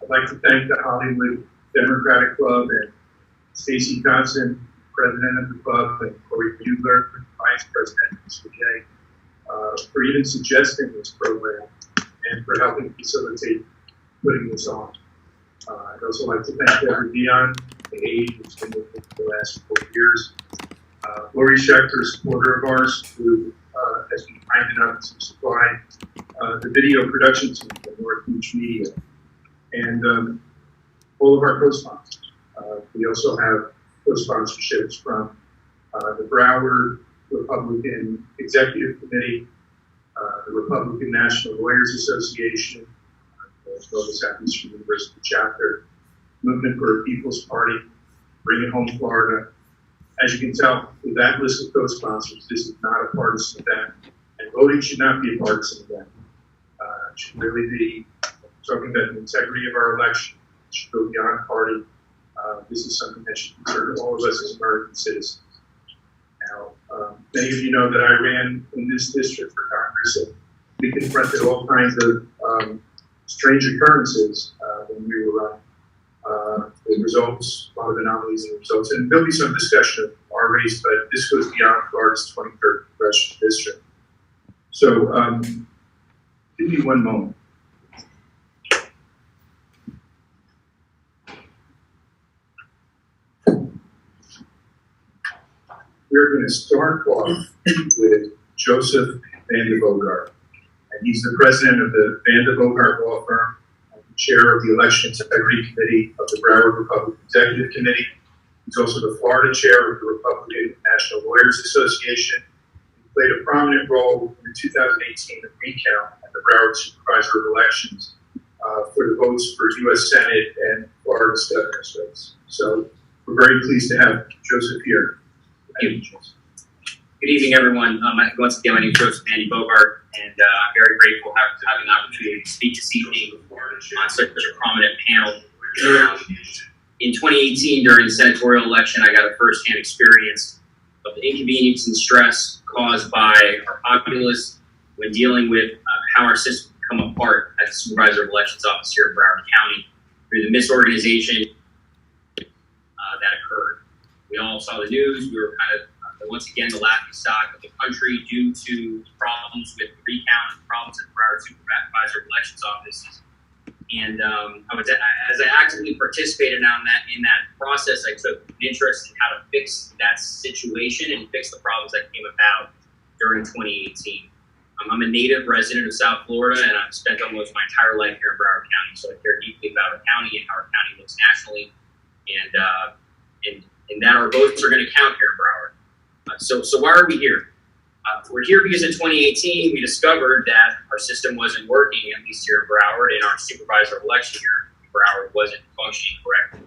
I'd like to thank the Hollywood Democratic Club and Stacy Johnson, president of the club, and Corey Bugler, vice president of SBJ, for even suggesting this program and for helping facilitate putting this on. I'd also like to thank Deborah Dion, the aide who's been with me for the last 4 years. Lori Schechter, a supporter of ours, who has been kind enough to supply the video production team from North Beach Media, and all of our co-sponsors. We also have co-sponsorships from the Broward Republican Executive Committee, the Republican National Lawyers Association, as well as Southeast University Chapter, Movement for a People's Party, Bring It Home Florida. As you can tell, with that list of co-sponsors, this is not a partisan event, and voting should not be a partisan event. It should really be talking about the integrity of our election. It should go beyond party. This is something that should concern all of us as American citizens. Now, many of you know that I ran in this district for Congress, and we confronted all kinds of strange occurrences when we were running. The results, a lot of anomalies in the results, and there'll be some discussion of our race, but this goes beyond Florida's 23rd congressional district. So, give me one moment. We're going to start off with Joseph Van Bogart, and he's the president of the Van Bogart Law Firm, chair of the Election Integrity Committee of the Broward Republican Executive Committee. He's also the Florida chair of the Republican National Lawyers Association. He played a prominent role in the 2018 recount at the Broward Supervisor of Elections for the votes for U.S. Senate and Florida's governor's race. So we're very pleased to have Joseph here. Thank you. Good evening, everyone. Once again, my name is Joseph Van Bogart, and I'm very grateful for having the opportunity to speak this evening on such a prominent panel. In 2018, during the senatorial election, I got a first-hand experience of the inconvenience and stress caused by our populace when dealing with how our system can come apart at the Supervisor of Elections office here in Broward County through the misorganization that occurred. We all saw the news. We were kind of once again the laughing stock of the country due to problems with the recount and problems at the Broward Supervisor of Elections offices. And as I actively participated in that process, I took an interest in how to fix that situation and fix the problems that came about during 2018. I'm a native resident of South Florida, and I've spent almost my entire life here in Broward County, so I care deeply about our county and how our county looks nationally, and that our votes are going to count here in Broward. So why are we here? We're here because in 2018, we discovered that our system wasn't working, at least here in Broward, and our supervisor of election here in Broward wasn't functioning correctly.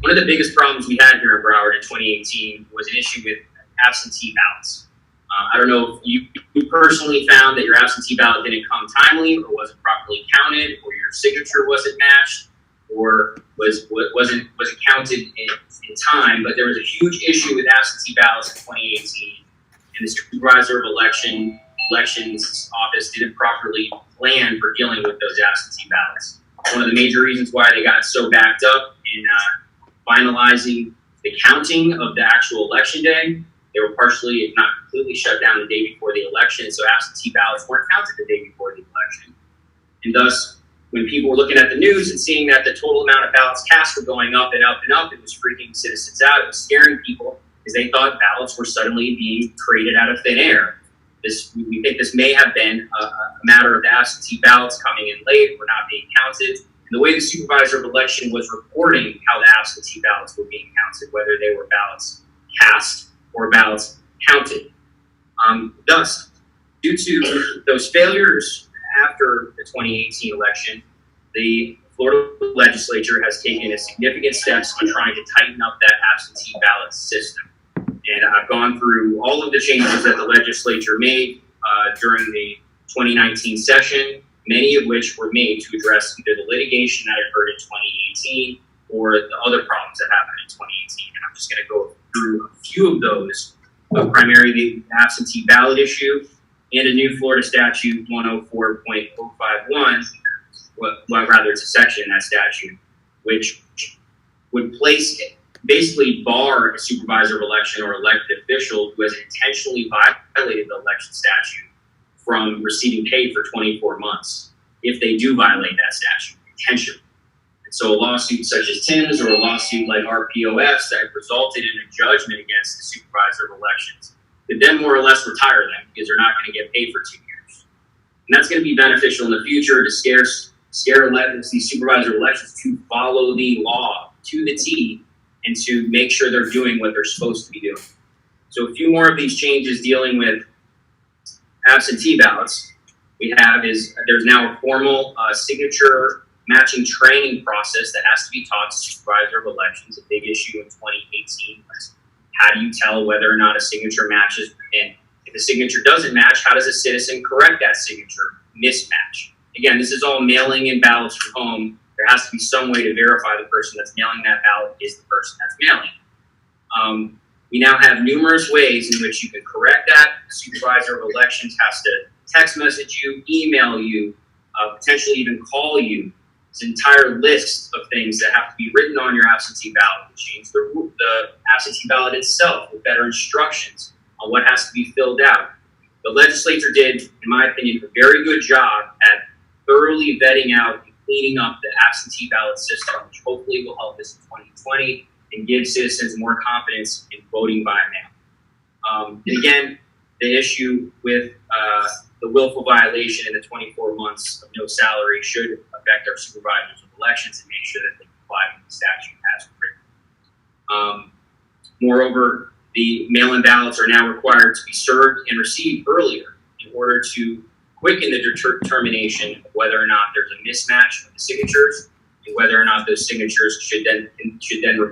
One of the biggest problems we had here in Broward in 2018 was an issue with absentee ballots. I don't know if you personally found that your absentee ballot didn't come timely, or wasn't properly counted, or your signature wasn't matched, or wasn't counted in time, but there was a huge issue with absentee ballots in 2018, and the Supervisor of Elections office didn't properly plan for dealing with those absentee ballots. One of the major reasons why they got so backed up in finalizing the counting of the actual election day, they were partially, if not completely, shut down the day before the election, so absentee ballots weren't counted the day before the election. And thus, when people were looking at the news and seeing that the total amount of ballots cast were going up and up and up, it was freaking citizens out. It was scaring people because they thought ballots were suddenly being created out of thin air. We think this may have been a matter of the absentee ballots coming in late or not being counted. And the way the Supervisor of Election was reporting how the absentee ballots were being counted, whether they were ballots cast or ballots counted. Thus, due to those failures after the 2018 election, the Florida legislature has taken significant steps on trying to tighten up that absentee ballot system. And I've gone through all of the changes that the legislature made during the 2019 session, many of which were made to address either the litigation that occurred in 2018 or the other problems that happened in 2018. And I'm just going to go through a few of those, primarily the absentee ballot issue and a new Florida statute 104.051, well, rather it's a section in that statute, which would basically bar a supervisor of election or elected official who has intentionally violated the election statute from receiving pay for 24 months if they do violate that statute intentionally. And so a lawsuit such as Tim's or a lawsuit like RPOF's that resulted in a judgment against the supervisor of elections could then more or less retire them because they're not going to get paid for 2 years. And that's going to be beneficial in the future to scare these supervisor of elections to follow the law to the T and to make sure they're doing what they're supposed to be doing. So a few more of these changes dealing with absentee ballots there's now a formal signature matching training process that has to be taught to supervisor of elections. A big issue in 2018 was how do you tell whether or not a signature matches, and if the signature doesn't match, how does a citizen correct that signature mismatch? Again, this is all mailing in ballots from home. There has to be some way to verify the person that's mailing that ballot is the person that's mailing. We now have numerous ways in which you can correct that. The supervisor of elections has to text message you, email you, potentially even call you. It's an entire list of things that have to be written on your absentee ballot. Change the absentee ballot itself with better instructions on what has to be filled out. The legislature did, in my opinion, a very good job at thoroughly vetting out and cleaning up the absentee ballot system, which hopefully will help us in 2020 and give citizens more confidence in voting by mail. And again, the issue with the willful violation in the 24 months of no salary should affect our supervisors of elections and make sure that they comply with the statute as written. Moreover, the mail-in ballots are now required to be served and received earlier in order to quicken the determination of whether or not there's a mismatch of the signatures and whether or not those signatures should then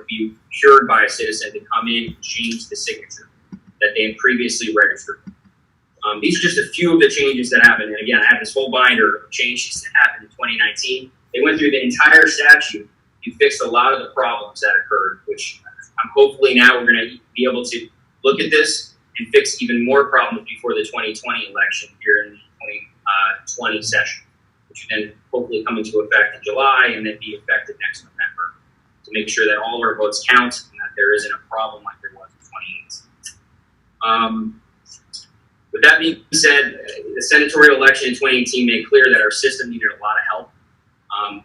be cured by a citizen to come in and change the signature that they had previously registered. These are just a few of the changes that happened. And again, I have this whole binder of changes that happened in 2019. They went through the entire statute and fixed a lot of the problems that occurred, which I'm hopefully now we're going to be able to look at this and fix even more problems before the 2020 election here in the 2020 session, which will then hopefully come into effect in July and then be effective next November to make sure that all our votes count and that there isn't a problem like there was in 2018. With that being said, the senatorial election in 2018 made clear that our system needed a lot of help.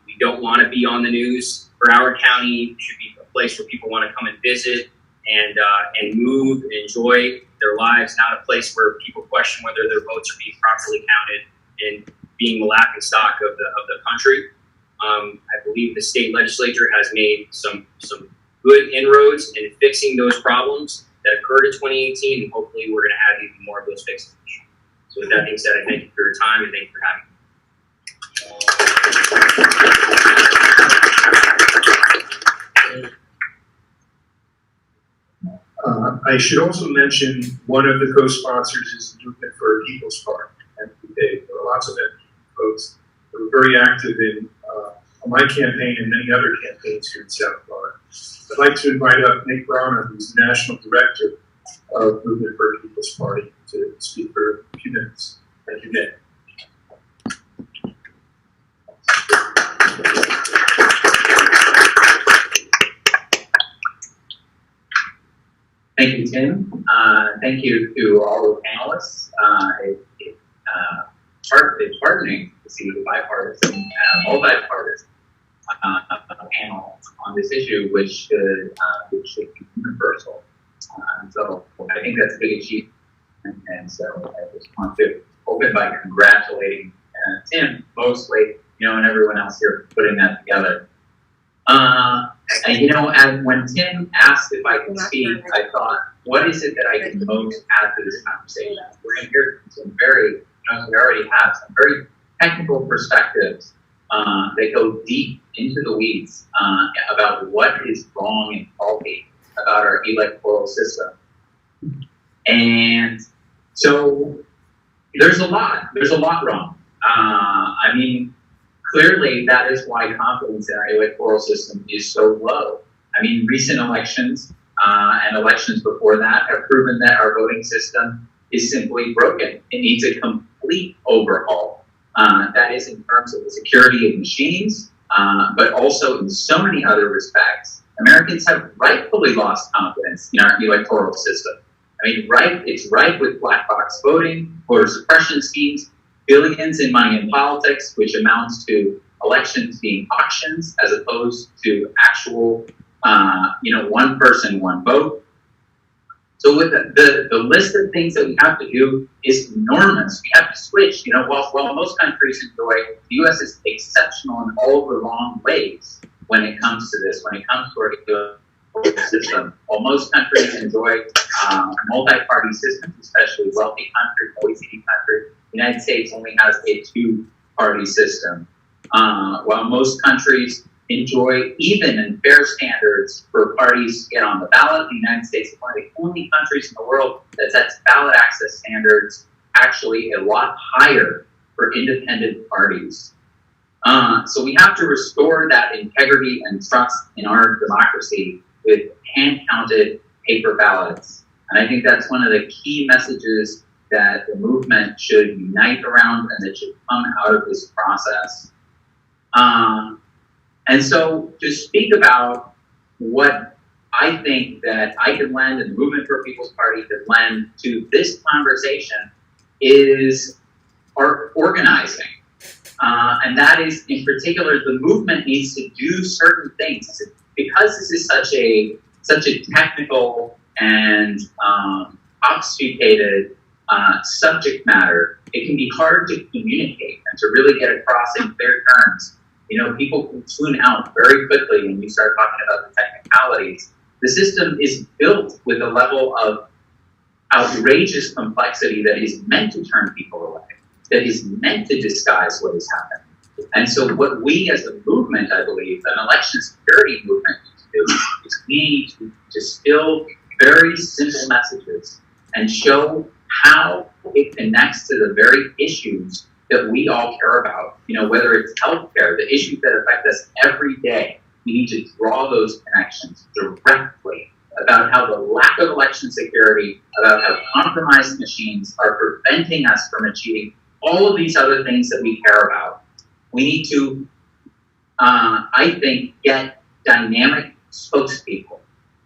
We don't want to be on the news. Broward County should be a place where people want to come and visit and move and enjoy their lives, not a place where people question whether their votes are being properly counted and being the laughingstock of the country. I believe the state legislature has made some good inroads in fixing those problems that occurred in 2018, and hopefully we're going to have even more of those fixes. So with that being said, I thank you for your time and thank you for having me. I should also mention one of the co-sponsors is the Movement for a People's Party, MPA. There are lots of MPA folks that were very active in my campaign and many other campaigns here in South Florida. I'd like to invite up Nick Brown, who's the National Director of Movement for a People's Party, to speak for a few minutes. Thank you, Nick. Thank you, Tim. Thank you to all the panelists. It's heartening to see the bipartisan, multi-partisan panel on this issue, which should be universal. So I think that's a big achievement. And so I just want to open by congratulating Tim mostly, and everyone else here for putting that together. And when Tim asked if I could speak, I thought, what is it that I can most add to this conversation? We're going to hear some we already have some very technical perspectives that go deep into the weeds about what is wrong and faulty about our electoral system. And so there's a lot wrong. Clearly that is why confidence in our electoral system is so low. Recent elections and elections before that have proven that our voting system is simply broken. It needs a complete overhaul. That is in terms of the security of machines, but also in so many other respects. Americans have rightfully lost confidence in our electoral system. I mean, it's rife with black box voting, voter suppression schemes, billions in money in politics, which amounts to elections being auctions as opposed to actual, one person, one vote. So with the list of things that we have to do is enormous. We have to switch. While most countries enjoy, the U.S. is exceptional in all the wrong ways when it comes to this, when it comes to our system. While most countries enjoy multi-party systems, especially wealthy countries, OECD countries, the United States only has a two-party system. While most countries enjoy even and fair standards for parties to get on the ballot, the United States is one of the only countries in the world that sets ballot access standards actually a lot higher for independent parties. So we have to restore that integrity and trust in our democracy with hand-counted paper ballots. And I think that's one of the key messages that the movement should unite around and that should come out of this process. And so to speak about what I think that I could lend and the Movement for People's Party could lend to this conversation is our organizing. And that is, in particular, the movement needs to do certain things. Because this is such a technical and obfuscated subject matter, it can be hard to communicate and to really get across in clear terms. People can tune out very quickly when you start talking about the technicalities. The system is built with a level of outrageous complexity that is meant to turn people away, that is meant to disguise what is happening. And so what we as a movement, I believe, an election security movement need to do is we need to distill very simple messages and show how it connects to the very issues that we all care about. Whether it's healthcare, the issues that affect us every day, we need to draw those connections directly about how the lack of election security, about how compromised machines are preventing us from achieving all of these other things that we care about. We need to, I think, get dynamic spokespeople,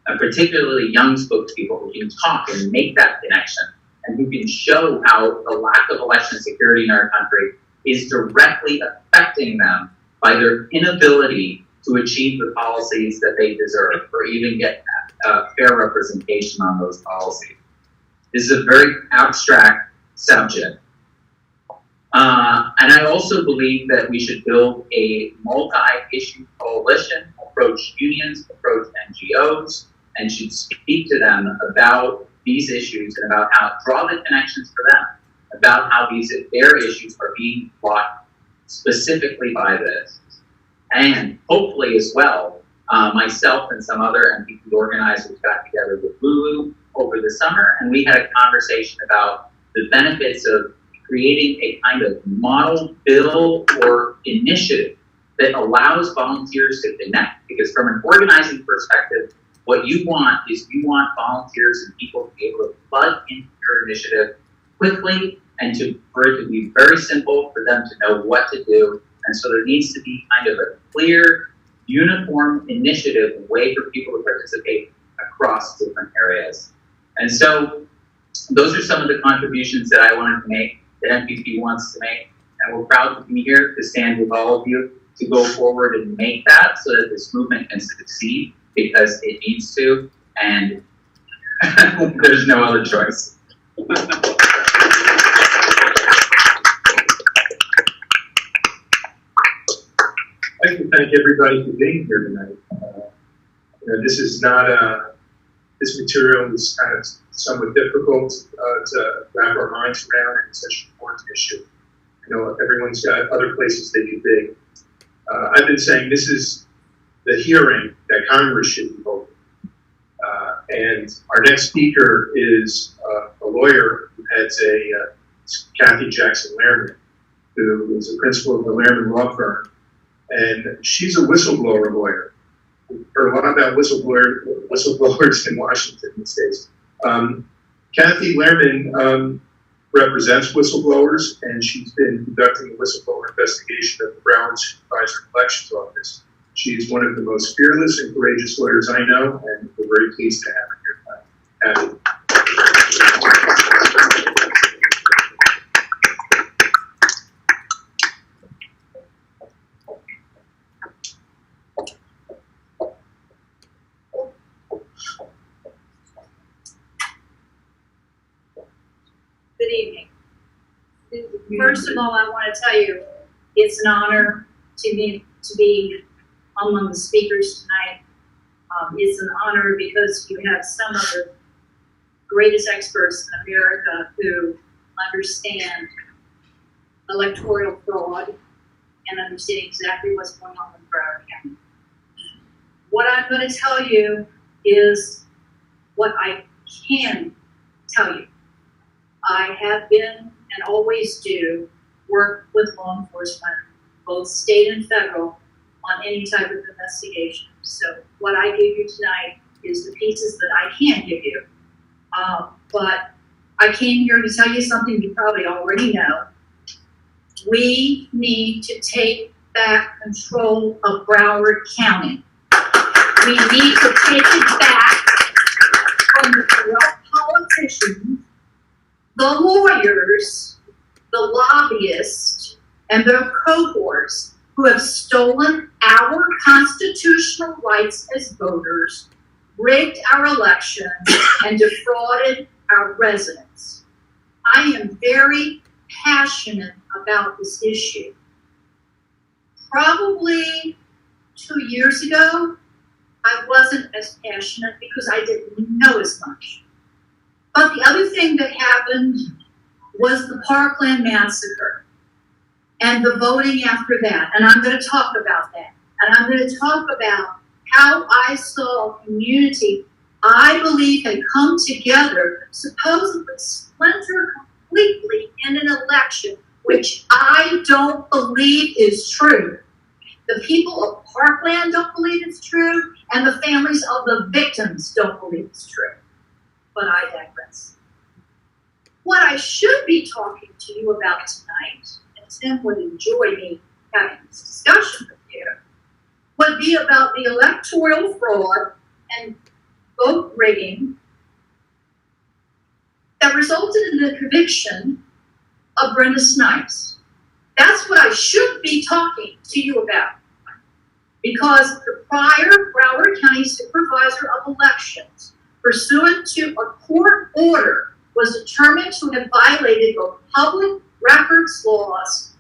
and particularly young spokespeople who can talk and make that connection, and who can show how the lack of election security in our country is directly affecting them by their inability to achieve the policies that they deserve or even get fair representation on those policies. This is a very abstract subject. And I also believe that we should build a multi-issue coalition, approach unions, approach NGOs, and should speak to them about these issues and about how draw the connections for them, about how their issues are being blocked specifically by this. And hopefully as well, myself and some other MPP organizers got together with Lulu over the summer, and we had a conversation about the benefits of creating a kind of model bill or initiative that allows volunteers to connect. Because from an organizing perspective, what you want volunteers and people to be able to plug into your initiative quickly and for it to be very simple for them to know what to do. And so there needs to be kind of a clear, uniform initiative, a way for people to participate across different areas. And so those are some of the contributions that I wanted to make, that MPP wants to make. And we're proud to be here to stand with all of you to go forward and make that so that this movement can succeed, because it needs to, and there's no other choice. I'd like to thank everybody for being here tonight. This is not this material is kind of somewhat difficult to wrap our minds around in such an important issue. Everyone's got other places they could be. I've been saying this is the hearing that Congress should be holding. And our next speaker is a lawyer who heads Kathy Jackson Lehrman, who is a principal of the Lehrman Law Firm. And she's a whistleblower lawyer. We've heard a lot about whistleblowers in Washington these days. Kathy Lehrman represents whistleblowers, and she's been conducting a whistleblower investigation at the Broward Supervisor Elections Office. She is one of the most fearless and courageous lawyers I know, and we're very pleased to have her here tonight. Abby. Good evening. First of all, I want to tell you, it's an honor to be among the speakers tonight. It's an honor because you have some of the greatest experts in America who understand electoral fraud and understand exactly what's going on in Broward County. What I'm going to tell you is what I can tell you. I have been and always do work with law enforcement, both state and federal, on any type of investigation. So what I give you tonight is the pieces that I can give you. But I came here to tell you something you probably already know. We need to take back control of Broward County. We need to take it back from the corrupt politicians, the lawyers, the lobbyists, and their cohorts who have stolen our constitutional rights as voters, rigged our elections, and defrauded our residents. I am very passionate about this issue. Probably 2 years ago, I wasn't as passionate because I didn't know as much. But the other thing that happened was the Parkland Massacre and the voting after that. And I'm going to talk about that. And I'm going to talk about how I saw a community I believe had come together, supposedly splintered completely in an election, which I don't believe is true. The people of Parkland don't believe it's true, and the families of the victims don't believe it's true. But I digress. What I should be talking to you about tonight, and Tim would enjoy me having this discussion with you, would be about the electoral fraud and vote rigging that resulted in the conviction of Brenda Snipes. That's what I should be talking to you about. Because the prior Broward County Supervisor of Elections, pursuant to a court order, was determined to have violated both public records laws,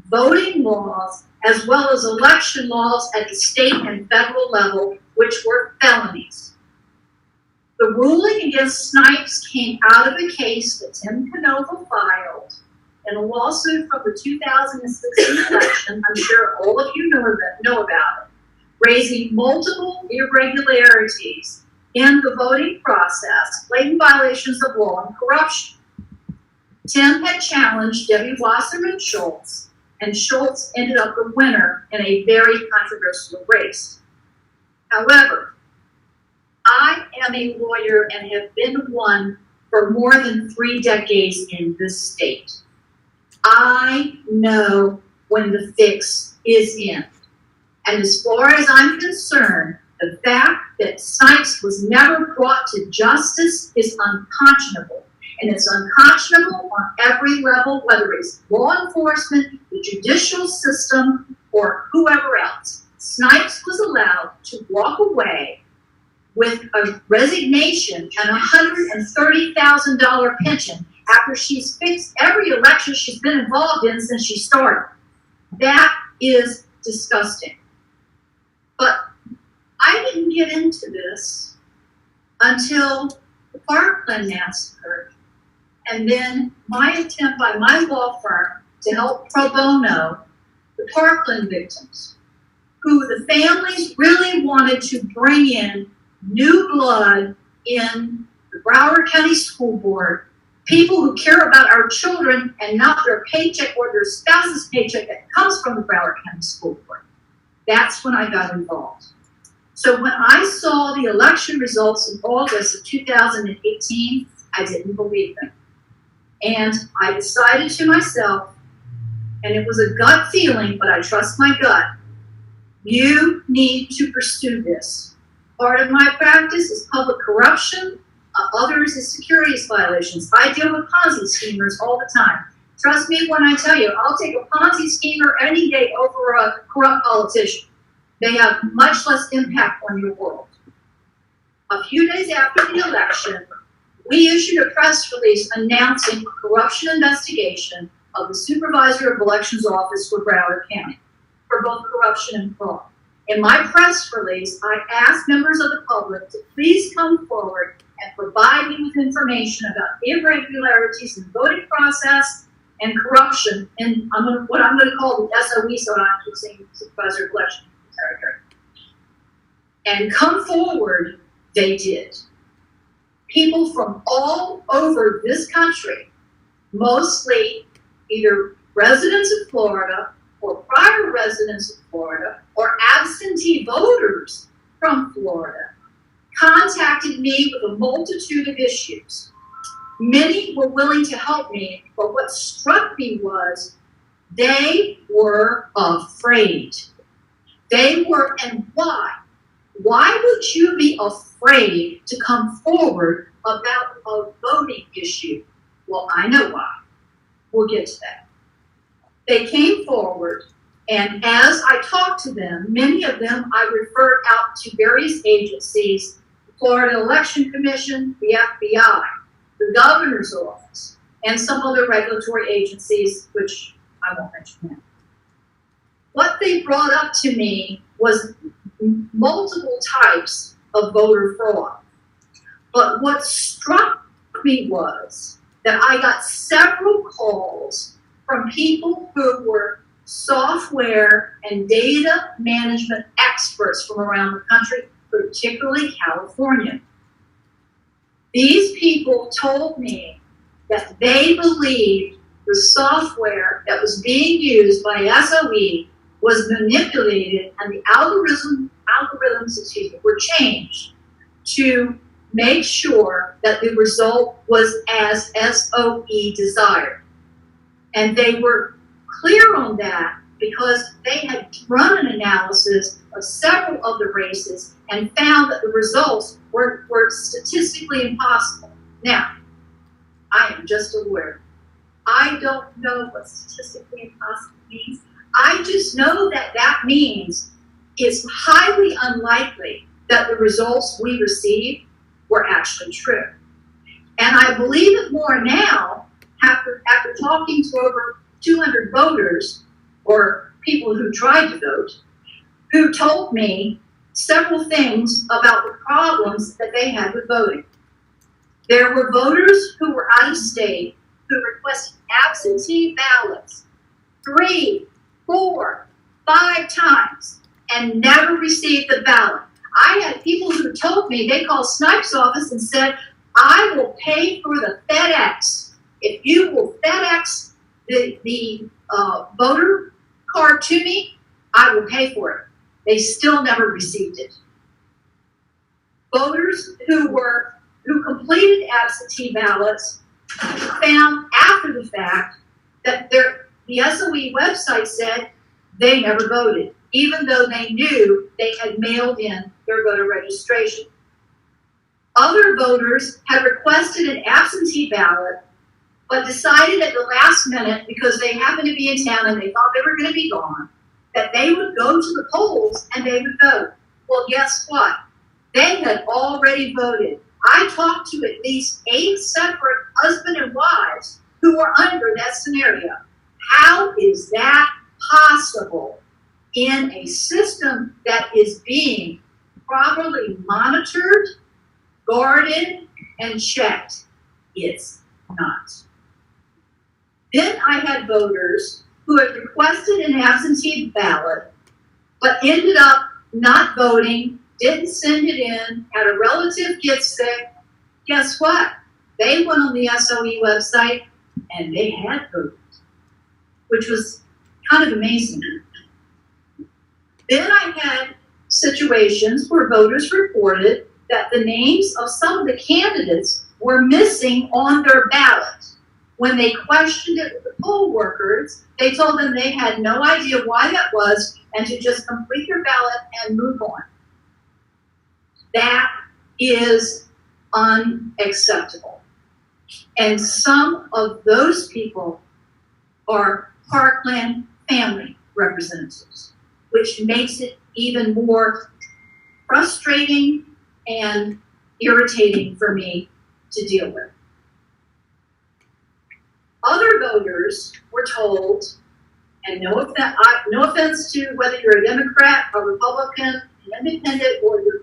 voting laws, as well as election laws at the state and federal level, which were felonies. The ruling against Snipes came out of a case that Tim Canova filed in a lawsuit from the 2016 election. I'm sure all of you know about it, raising multiple irregularities in the voting process, blatant violations of law, and corruption. Tim had challenged Debbie Wasserman Schultz, and Schultz ended up the winner in a very controversial race. However, I am a lawyer and have been one for more than 3 decades in this state. I know when the fix is in. And as far as I'm concerned, the fact that Snipes was never brought to justice is unconscionable. And it's unconscionable on every level, whether it's law enforcement, the judicial system, or whoever else. Snipes was allowed to walk away with a resignation and a $130,000 pension after she's fixed every election she's been involved in since she started. That is disgusting. But I didn't get into this until the Parkland Massacre, and then my attempt by my law firm to help pro bono the Parkland victims, who the families really wanted to bring in new blood in the Broward County School Board, people who care about our children and not their paycheck or their spouse's paycheck that comes from the Broward County School Board. That's when I got involved. So when I saw the election results in August of 2018, I didn't believe them. And I decided to myself, and it was a gut feeling, but I trust my gut, you need to pursue this. Part of my practice is public corruption, others is securities violations. I deal with Ponzi schemers all the time. Trust me when I tell you, I'll take a Ponzi schemer any day over a corrupt politician. They have much less impact on your world. A few days after the election, we issued a press release announcing a corruption investigation of the Supervisor of Elections Office for Broward County for both corruption and fraud. In my press release, I asked members of the public to please come forward and provide me with information about irregularities in the voting process and corruption in what I'm going to call the SOE, so I'm saying Supervisor of Election Territory. And come forward, they did. People from all over this country, mostly either residents of Florida or prior residents of Florida or absentee voters from Florida, contacted me with a multitude of issues. Many were willing to help me, but what struck me was they were afraid. They were, and why? Why would you be afraid to come forward about a voting issue? Well, I know why. We'll get to that. They came forward, and as I talked to them, many of them I referred out to various agencies, the Florida Election Commission, the FBI, the governor's office, and some other regulatory agencies, which I won't mention now. What they brought up to me was multiple types of voter fraud. But what struck me was that I got several calls from people who were software and data management experts from around the country, particularly California. These people told me that they believed the software that was being used by SOE was manipulated and the algorithms were changed to make sure that the result was as SOE desired. And they were clear on that because they had run an analysis of several of the races and found that the results were statistically impossible. Now, I am just aware. I don't know what statistically impossible means. I just know that that means it's highly unlikely that the results we received were actually true. And I believe it more now after talking to over 200 voters or people who tried to vote, who told me several things about the problems that they had with voting. There were voters who were out of state who requested absentee ballots 3, 4, 5 times and never received the ballot. I had people who told me, they called Snipes' office and said, I will pay for the FedEx. If you will FedEx the voter card to me, I will pay for it. They still never received it. Voters who completed absentee ballots found after the fact that the SOE website said they never voted, even though they knew they had mailed in their voter registration. Other voters had requested an absentee ballot, but decided at the last minute, because they happened to be in town and they thought they were going to be gone, that they would go to the polls and they would vote. Well, guess what? They had already voted. I talked to at least 8 separate husband and wives who were under that scenario. How is that possible in a system that is being properly monitored, guarded, and checked? It's not. Then I had voters who had requested an absentee ballot, but ended up not voting, didn't send it in, had a relative get sick. Guess what? They went on the SOE website and they had voted, which was kind of amazing. Then I had situations where voters reported that the names of some of the candidates were missing on their ballot. When they questioned it with the poll workers, they told them they had no idea why that was and to just complete their ballot and move on. That is unacceptable. And some of those people are Parkland family representatives, which makes it even more frustrating and irritating for me to deal with. Other voters were told, and no offense to whether you're a Democrat, a Republican, an independent, or you're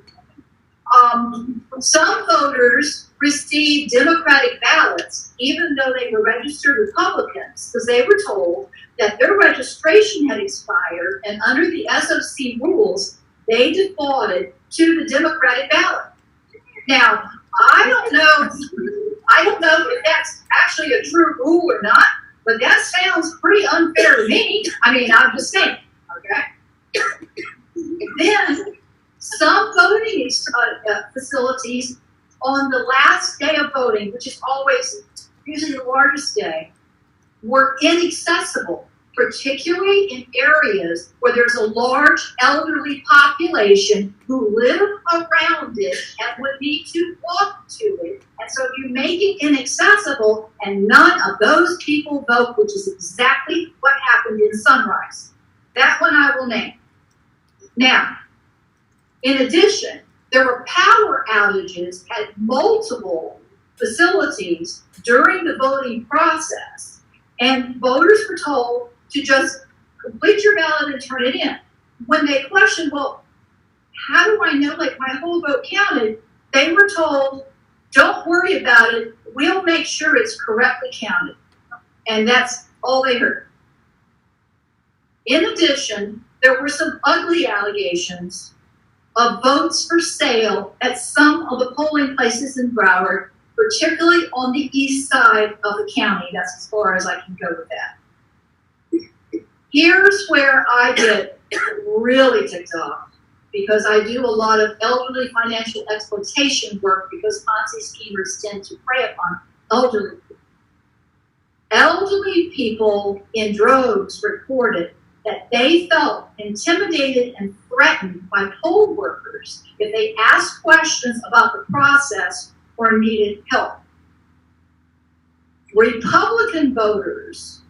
some voters received Democratic ballots even though they were registered Republicans because they were told that their registration had expired and under the SOC rules, they defaulted to the Democratic ballot. Now, I don't know if that's actually a true rule or not, but that sounds pretty unfair to me. I mean, I'm just saying, okay? Then, some voting facilities on the last day of voting, which is always usually the largest day, were inaccessible, particularly in areas where there's a large elderly population who live around it and would need to walk to it. And so you make it inaccessible and none of those people vote, which is exactly what happened in Sunrise. That one I will name. Now, in addition, there were power outages at multiple facilities during the voting process, and voters were told to just complete your ballot and turn it in. When they questioned, well, how do I know, like, my whole vote counted? They were told, don't worry about it, we'll make sure it's correctly counted. And that's all they heard. In addition, there were some ugly allegations of votes for sale at some of the polling places in Broward, particularly on the east side of the county. That's as far as I can go with that. Here's where I get really ticked off, because I do a lot of elderly financial exploitation work because Ponzi schemers tend to prey upon elderly people. Elderly people in droves reported that they felt intimidated and threatened by poll workers if they asked questions about the process or needed help. Republican voters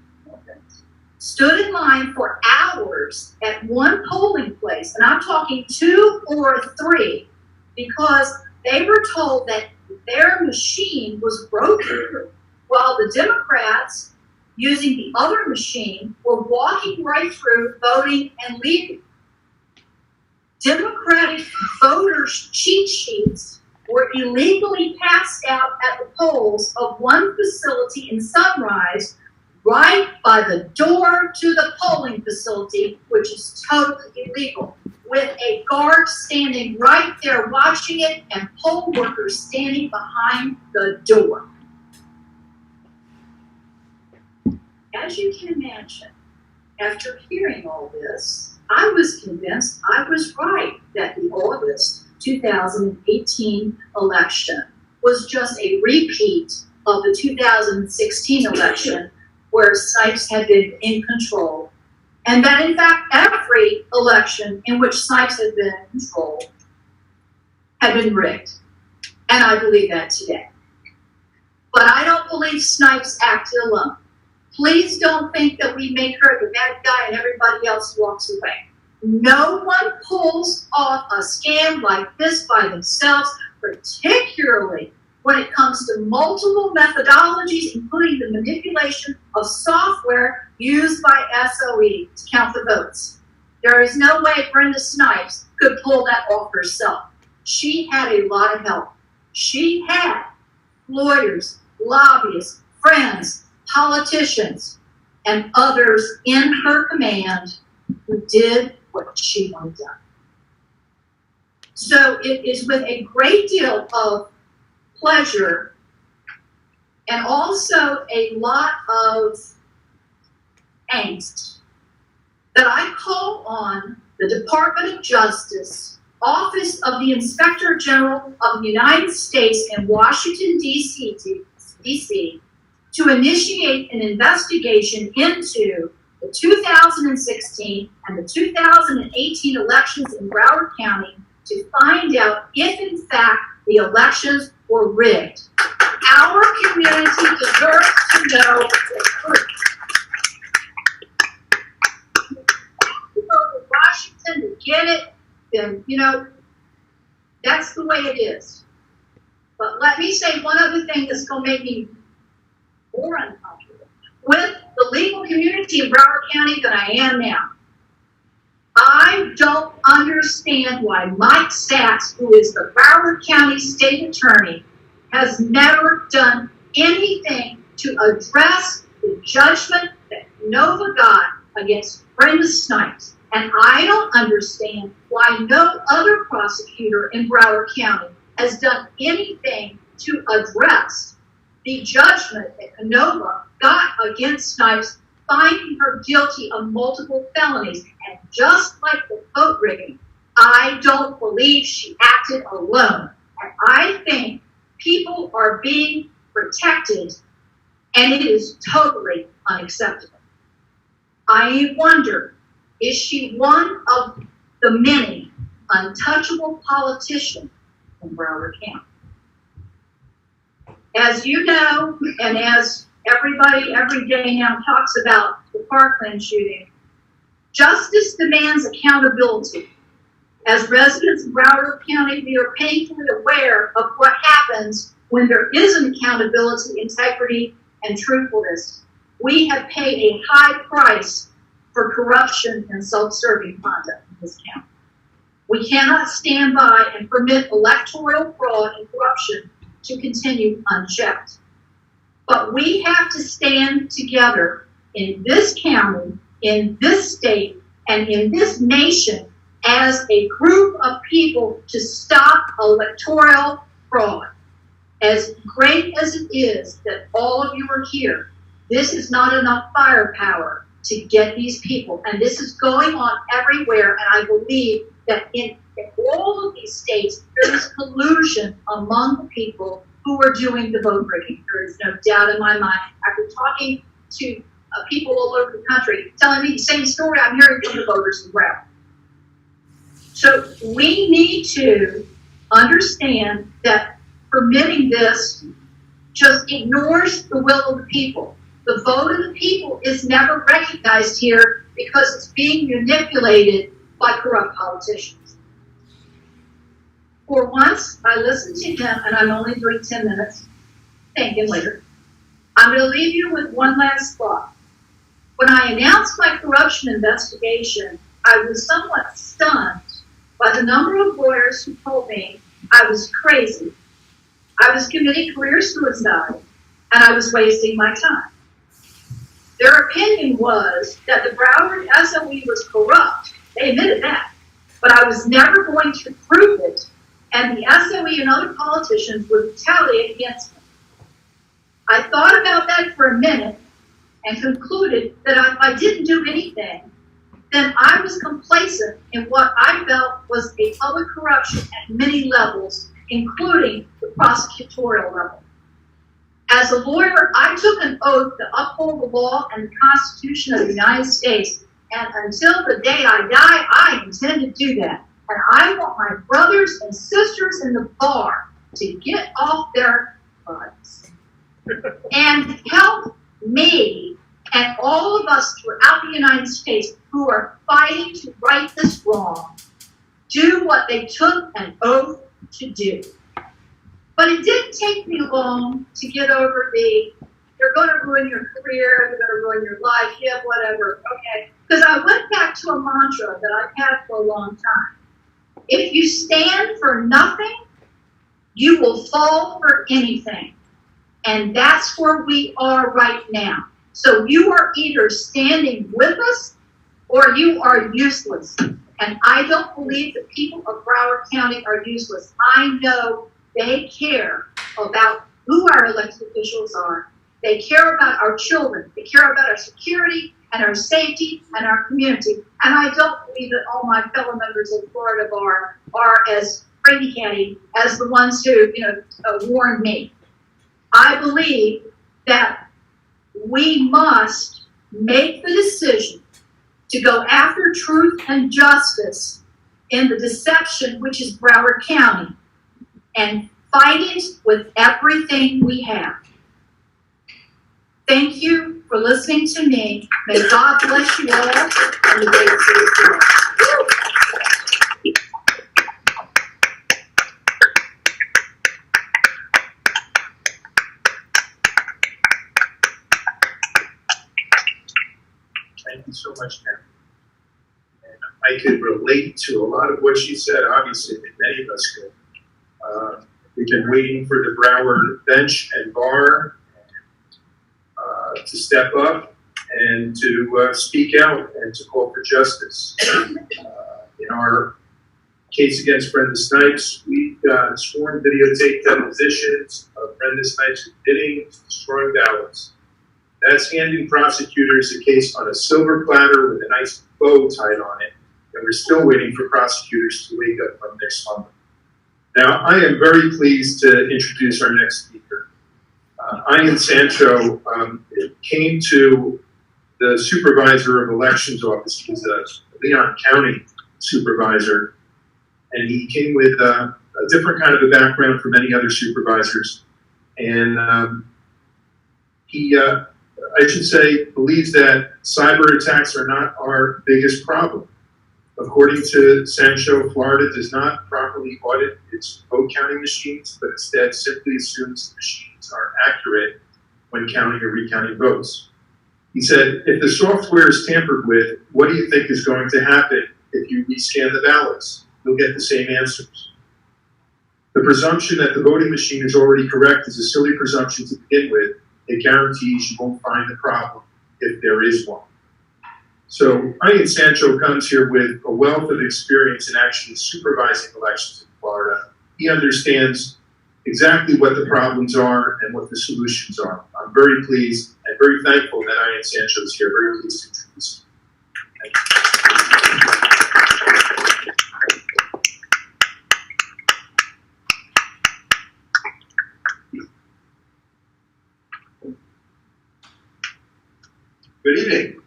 stood in line for hours at one polling place, and I'm talking 2 or 3, because they were told that their machine was broken, while the Democrats, using the other machine, were walking right through, voting, and leaving. Democratic voters' cheat sheets were illegally passed out at the polls of one facility in Sunrise, right by the door to the polling facility, which is totally illegal, with a guard standing right there watching it and poll workers standing behind the door. As you can imagine, after hearing all this, I was convinced I was right that the August 2018 election was just a repeat of the 2016 election where Snipes had been in control, and that in fact every election in which Snipes had been in control had been rigged. And I believe that today. But I don't believe Snipes acted alone. Please don't think that we make her the bad guy and everybody else walks away. No one pulls off a scam like this by themselves, particularly when it comes to multiple methodologies, including the manipulation of software used by SOE to count the votes. There is no way Brenda Snipes could pull that off herself. She had a lot of help. She had lawyers, lobbyists, friends, politicians, and others in her command who did what she wanted done. So it is with a great deal of pleasure and also a lot of angst that I call on the Department of Justice, Office of the Inspector General of the United States in Washington, D.C., to initiate an investigation into the 2016 and the 2018 elections in Broward County to find out if, in fact, the elections were rigged. Our community deserves to know the truth. If you go to Washington to get it, then, that's the way it is. But let me say one other thing that's going to make me more uncomfortable with the legal community in Broward County than I am now. I don't understand why Mike Sachs, who is the Broward County State Attorney, has never done anything to address the judgment that Nova got against Brenda Snipes. And I don't understand why no other prosecutor in Broward County has done anything to address the judgment that Canova got against Snipes, finding her guilty of multiple felonies. And just like the vote rigging, I don't believe she acted alone. And I think people are being protected, and it is totally unacceptable. I wonder, is she one of the many untouchable politicians in Broward County? As you know, and as everybody every day now talks about the Parkland shooting, justice demands accountability. As residents of Broward County, we are painfully aware of what happens when there isn't accountability, integrity, and truthfulness. We have paid a high price for corruption and self-serving conduct in this county. We cannot stand by and permit electoral fraud and corruption to continue unchecked. But we have to stand together in this county, in this state, and in this nation as a group of people to stop electoral fraud. As great as it is that all of you are here, this is not enough firepower to get these people. And this is going on everywhere, and I believe that in all of these states, there is collusion among the people who are doing the vote rigging. There is no doubt in my mind. After talking to people all over the country, telling me the same story I'm hearing from the voters in Broward. So we need to understand that permitting this just ignores the will of the people. The vote of the people is never recognized here because it's being manipulated by corrupt politicians. For once, I listened to him, and I'm only doing 10 minutes. Thank you later. I'm going to leave you with one last thought. When I announced my corruption investigation, I was somewhat stunned by the number of lawyers who told me I was crazy, I was committing career suicide, and I was wasting my time. Their opinion was that the Broward SOE was corrupt. They admitted that. But I was never going to prove it, and the SOE and other politicians would retaliate against me. I thought about that for a minute and concluded that if I didn't do anything, then I was complacent in what I felt was a public corruption at many levels, including the prosecutorial level. As a lawyer, I took an oath to uphold the law and the Constitution of the United States, and until the day I die, I intend to do that. And I want my brothers and sisters in the bar to get off their butts and help me and all of us throughout the United States who are fighting to right this wrong do what they took an oath to do. But it didn't take me long to get over they're going to ruin your career, they're going to ruin your life, yeah, whatever, okay. Because I went back to a mantra that I've had for a long time. If you stand for nothing, you will fall for anything. And that's where we are right now. So you are either standing with us or you are useless. And I don't believe the people of Broward County are useless. I know they care about who our elected officials are. They care about our children. They care about our security and our safety and our community. And I don't believe that all my fellow members of Florida Bar are as crazy as the ones who, warned me. I believe that we must make the decision to go after truth and justice in the deception which is Broward County and fight it with everything we have. Thank you for listening to me. May God bless you all and the great city of Florida. Thank you so much, Karen. And I could relate to a lot of what she said, obviously, many of us could. We've been waiting for the Broward bench and bar to step up and to speak out and to call for justice. In our case against Brenda Snipes, we sworn videotape depositions of Brenda Snipes admitting to destroying ballots. That's handing prosecutors a case on a silver platter with a nice bow tied on it, and we're still waiting for prosecutors to wake up from their slumber. Now, I am very pleased to introduce our next speaker. Ian Sancho came to the supervisor of elections office. He was a Leon County supervisor, and he came with a different kind of a background from many other supervisors. And he, I should say, believes that cyber attacks are not our biggest problem. According to Sancho, Florida does not properly audit its vote counting machines, but instead simply assumes the machines are accurate when counting or recounting votes. He said, if the software is tampered with, what do you think is going to happen if you rescan the ballots? You'll get the same answers. The presumption that the voting machine is already correct is a silly presumption to begin with. It guarantees you won't find the problem if there is one. So Ian Sancho comes here with a wealth of experience in actually supervising elections in Florida. He understands exactly what the problems are and what the solutions are. I'm very pleased and very thankful that Ian Sancho is here. Very pleased to introduce him. Good evening.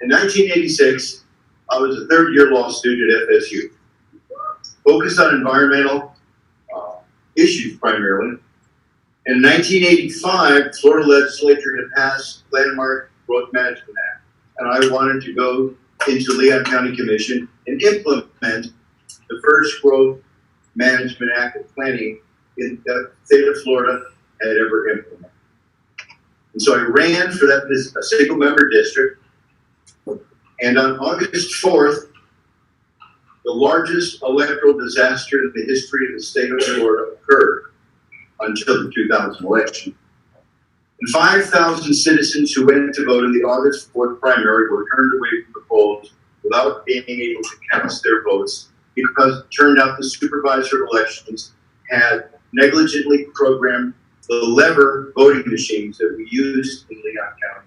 In 1986, I was a third-year law student at FSU, focused on environmental issues primarily. In 1985, Florida legislature had passed Landmark Growth Management Act, and I wanted to go into Leon County Commission and implement the first Growth Management Act of planning in the state of Florida had ever implemented. And so I ran for that a single member district. And on August 4th, the largest electoral disaster in the history of the state of Florida occurred until the 2000 election. And 5,000 citizens who went to vote in the August 4th primary were turned away from the polls without being able to cast their votes because it turned out the supervisor of elections had negligently programmed the lever voting machines that we used in Leon County,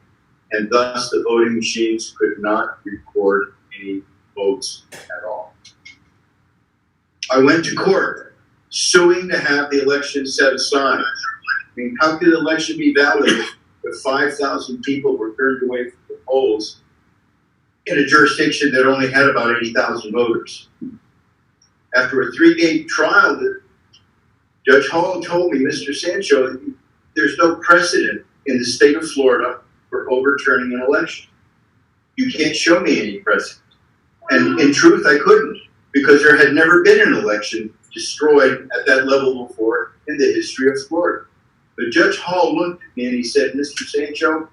and thus the voting machines could not record any votes at all. I went to court suing to have the election set aside. I mean, how could the election be valid if 5,000 people were turned away from the polls in a jurisdiction that only had about 80,000 voters? After a 3-day trial, Judge Hall told me, Mr. Sancho, there's no precedent in the state of Florida for overturning an election. You can't show me any precedent. And in truth, I couldn't, because there had never been an election destroyed at that level before in the history of Florida. But Judge Hall looked at me and he said, Mr. Sancho,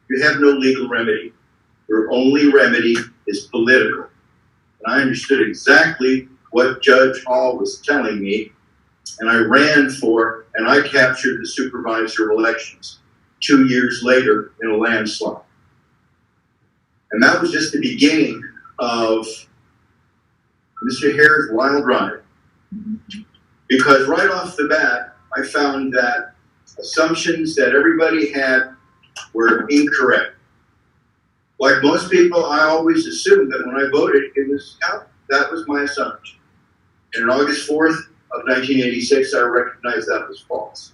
you have no legal remedy. Your only remedy is political. And I understood exactly what Judge Hall was telling me, and I ran for and I captured the supervisor of elections 2 years later in a landslide. And that was just the beginning of Mr. Hare's wild ride. Because right off the bat, I found that assumptions that everybody had were incorrect. Like most people, I always assumed that when I voted, it was out. That was my assumption. And on August 4th of 1986, I recognized that was false.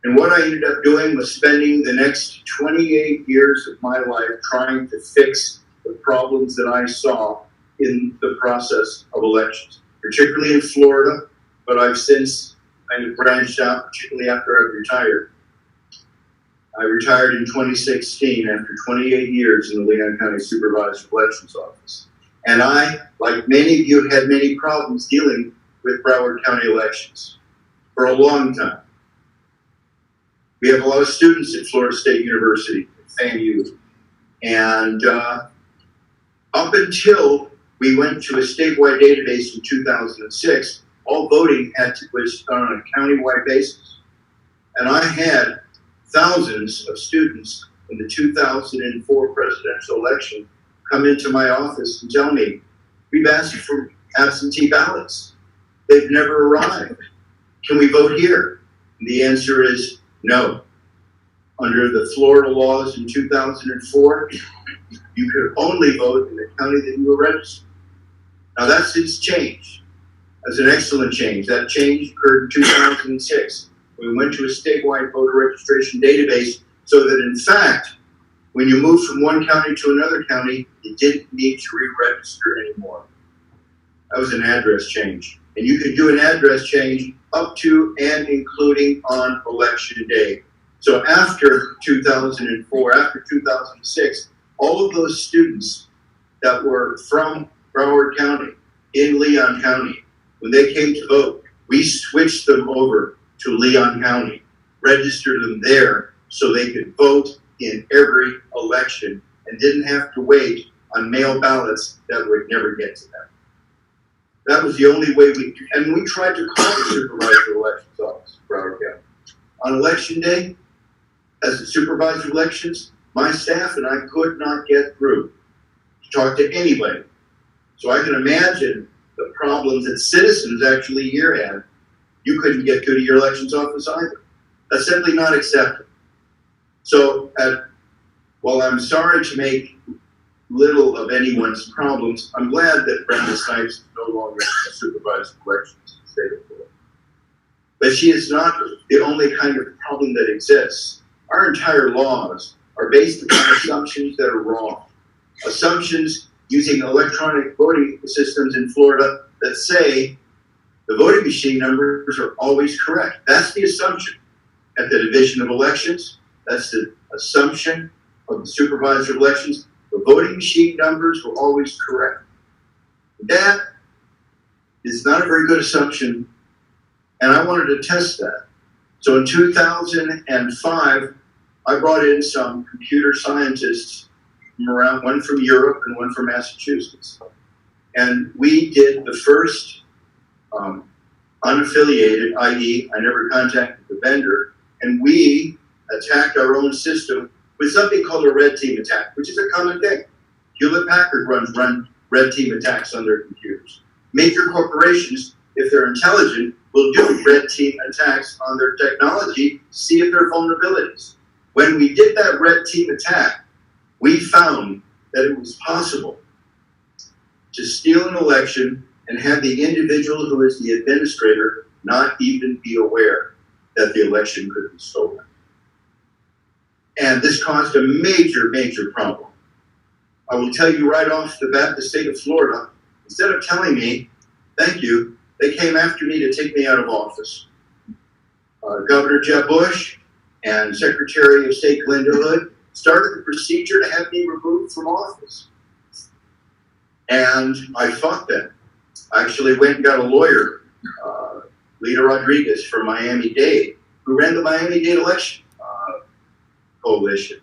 And what I ended up doing was spending the next 28 years of my life trying to fix the problems that I saw in the process of elections, particularly in Florida, but I've since kind of branched out, particularly after I've retired. I retired in 2016 after 28 years in the Leon County Supervisor of Elections Office. And I, like many of you, had many problems dealing with Broward County elections for a long time. We have a lot of students at Florida State University, FAMU, and up until we went to a statewide database in 2006, all voting was done on a countywide basis. And I had thousands of students in the 2004 presidential election come into my office and tell me, we've asked for absentee ballots. They've never arrived. Can we vote here? And the answer is no. Under the Florida laws in 2004, you could only vote in the county that you were registered. Now that's since changed. That's an excellent change. That change occurred in 2006. We went to a statewide voter registration database so that in fact, when you moved from one county to another county, you didn't need to re-register anymore. That was an address change. And you could do an address change up to and including on election day. So after 2004, after 2006, all of those students that were from Broward County, in Leon County, when they came to vote, we switched them over to Leon County, registered them there so they could vote in every election and didn't have to wait on mail ballots that would never get to them. That was the only way and we tried to call the supervisor of elections office, Broward County. On election day, as the supervisor of elections, my staff and I could not get through to talk to anybody. So I can imagine the problems that citizens actually here had. You couldn't get through to your elections office either. That's simply not acceptable. So while I'm sorry to make little of anyone's problems, I'm glad that Brenda Snipes is no longer a supervisor of elections in the state of Florida. But she is not the only kind of problem that exists. Our entire laws are based upon assumptions that are wrong. Assumptions using electronic voting systems in Florida that say the voting machine numbers are always correct. That's the assumption at the Division of Elections. That's the assumption of the supervisor of elections. The voting machine numbers were always correct. That is not a very good assumption, and I wanted to test that. So in 2005, I brought in some computer scientists from around, one from Europe and one from Massachusetts. And we did the first unaffiliated, i.e. I never contacted the vendor, and we attacked our own system with something called a red team attack, which is a common thing. Hewlett-Packard run red team attacks on their computers. Major corporations, if they're intelligent, will do red team attacks on their technology to see if there are vulnerabilities. When we did that red team attack, we found that it was possible to steal an election and have the individual who is the administrator not even be aware that the election could be stolen. And this caused a major, major problem. I will tell you right off the bat, the state of Florida, instead of telling me, thank you, they came after me to take me out of office. Governor Jeb Bush and Secretary of State Glenda Hood started the procedure to have me removed from office. And I fought that. I actually went and got a lawyer, Lita Rodriguez from Miami-Dade, who ran the Miami-Dade election coalition.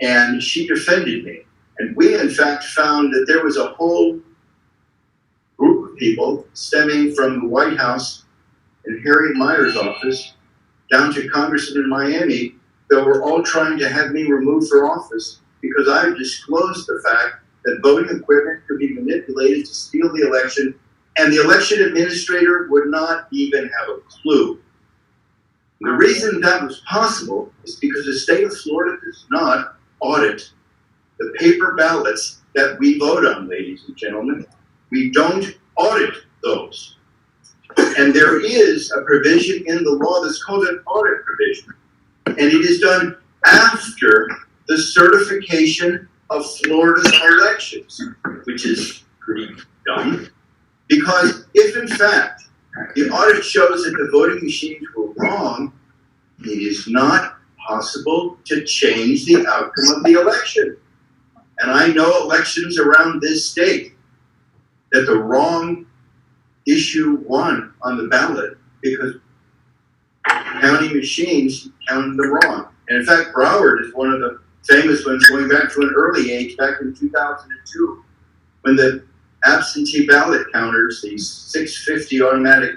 And she defended me. And we, in fact, found that there was a whole group of people stemming from the White House and Harry Meyer's office down to Congressmen in Miami that were all trying to have me removed from office because I disclosed the fact that voting equipment could be manipulated to steal the election, and the election administrator would not even have a clue. The reason that was possible is because the state of Florida does not audit the paper ballots that we vote on, ladies and gentlemen. We don't audit those. And there is a provision in the law that's called an audit provision. And it is done after the certification of Florida's elections, which is pretty dumb. Because if in fact the audit shows that the voting machines were wrong, it is not possible to change the outcome of the election. And I know elections around this state that the wrong issue won on the ballot because county machines counted them wrong. And in fact, Broward is one of the famous ones going back to an early age, back in 2002, when the absentee ballot counters, these 650 automatic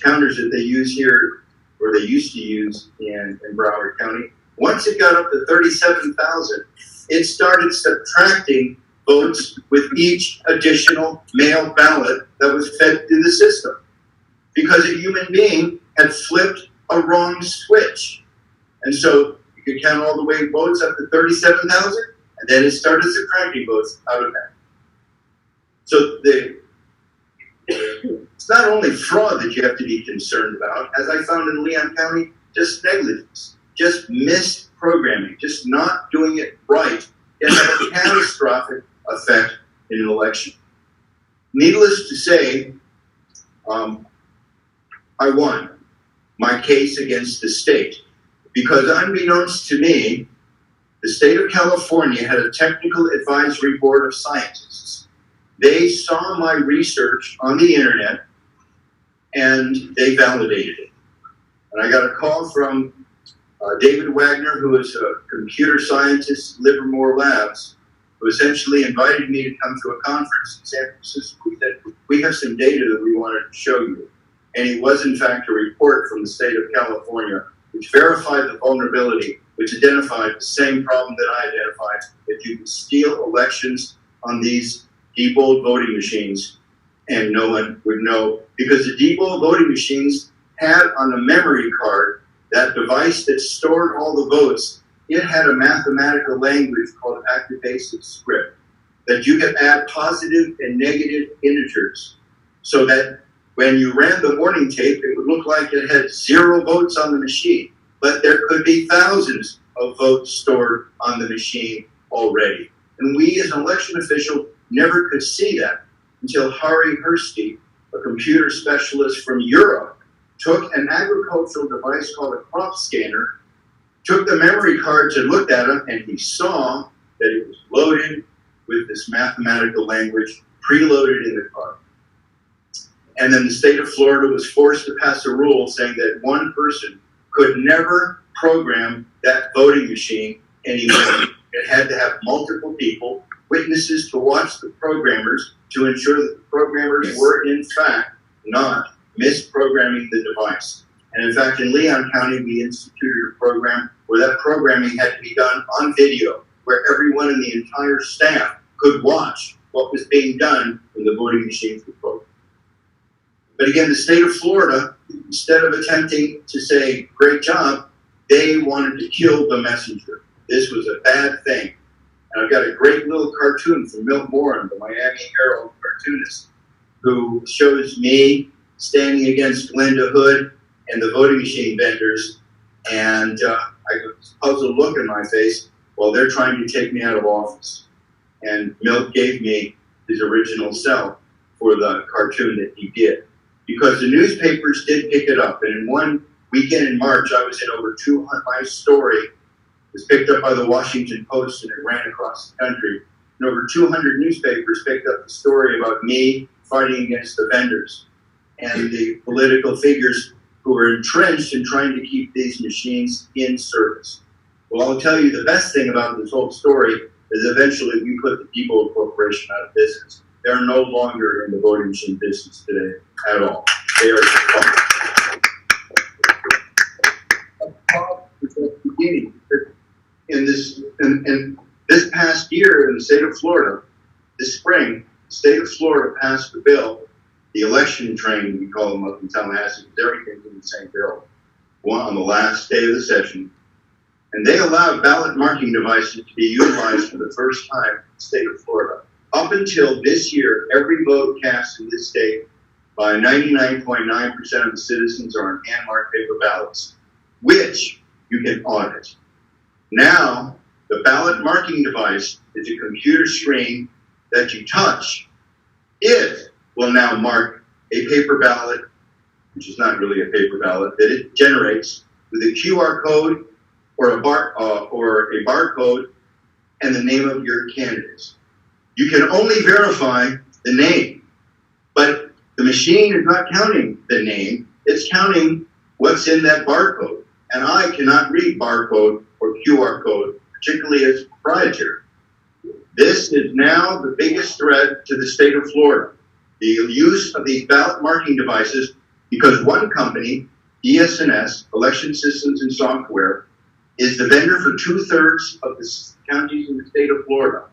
counters that they use here, or they used to use in Broward County, once it got up to 37,000, it started subtracting votes with each additional mail ballot that was fed through the system. Because a human being had flipped a wrong switch. And so you could count all the way votes up to 37,000, and then it started subtracting votes out of that. So it's not only fraud that you have to be concerned about, as I found in Leon County, just negligence, just misprogramming, just not doing it right can have a catastrophic effect in an election. Needless to say, I won my case against the state because unbeknownst to me, the state of California had a technical advisory board of scientists. They saw my research on the internet and they validated it. And I got a call from David Wagner, who is a computer scientist at Livermore Labs, who essentially invited me to come to a conference in San Francisco. He said, we have some data that we wanted to show you. And it was in fact a report from the state of California, which verified the vulnerability, which identified the same problem that I identified, that you can steal elections on these debold voting machines and no one would know, because the debold voting machines had on the memory card, that device that stored all the votes, it had a mathematical language called active-basic script that you could add positive and negative integers so that when you ran the warning tape, it would look like it had 0 votes on the machine, but there could be thousands of votes stored on the machine already. And we as an election official never could see that until Hari Hursty, a computer specialist from Europe, took an agricultural device called a crop scanner, took the memory cards and looked at them, and he saw that it was loaded with this mathematical language preloaded in the card. And then the state of Florida was forced to pass a rule saying that one person could never program that voting machine anymore. It had to have multiple people, witnesses to watch the programmers to ensure that the programmers were in fact not misprogramming the device. And in fact, in Leon County, we instituted a program where that programming had to be done on video, where everyone in the entire staff could watch what was being done when the voting machines were programmed. But again, the state of Florida, instead of attempting to say, great job, they wanted to kill the messenger. This was a bad thing. And I've got a great little cartoon from Milt Moran, the Miami Herald cartoonist, who shows me standing against Glenda Hood and the voting machine vendors, and I got this puzzled look in my face while they're trying to take me out of office. And Milt gave me his original cell for the cartoon that he did, because the newspapers did pick it up. And in one weekend in March, I was in over 200, my story was picked up by the Washington Post and it ran across the country. And over 200 newspapers picked up the story about me fighting against the vendors and the political figures who were entrenched in trying to keep these machines in service. Well, I'll tell you the best thing about this whole story is eventually we put the People Corporation out of business. They're no longer in the voting machine business today at all. They are beginning. In this past year in the state of Florida, this spring, the state of Florida passed a bill, the election train, we call them up in Tallahassee, because everything's in the same barrel, on the last day of the session. And they allowed ballot marking devices to be utilized for the first time in the state of Florida. Up until this year, every vote cast in this state by 99.9% of the citizens are on hand-marked paper ballots, which you can audit. Now, the ballot marking device is a computer screen that you touch. It will now mark a paper ballot, which is not really a paper ballot, that it generates with a QR code or a barcode and the name of your candidates. You can only verify the name, but the machine is not counting the name, it's counting what's in that barcode. And I cannot read barcode or QR code, particularly as proprietary. This is now the biggest threat to the state of Florida, the use of these ballot marking devices, because one company, ES&S, Election Systems and Software, is the vendor for 2/3 of the counties in the state of Florida.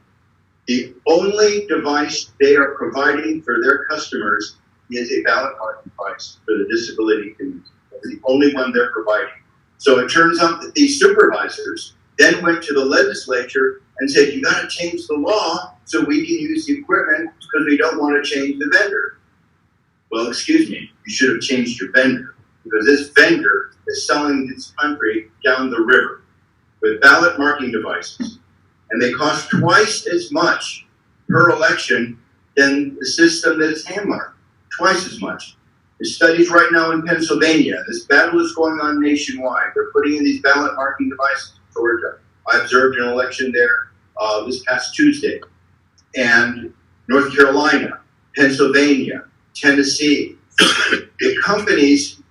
The only device they are providing for their customers is a ballot marking device for the disability community. That's the only one they're providing. So it turns out that these supervisors then went to the legislature and said, you got to change the law so we can use the equipment because we don't want to change the vendor. Well, excuse me, you should have changed your vendor, because this vendor is selling this country down the river with ballot marking devices. And they cost twice as much per election than the system that is hand marked, twice as much. There's studies right now in Pennsylvania. This battle is going on nationwide. They're putting in these ballot marking devices in Georgia. I observed an election there this past Tuesday. And North Carolina, Pennsylvania, Tennessee. The companies,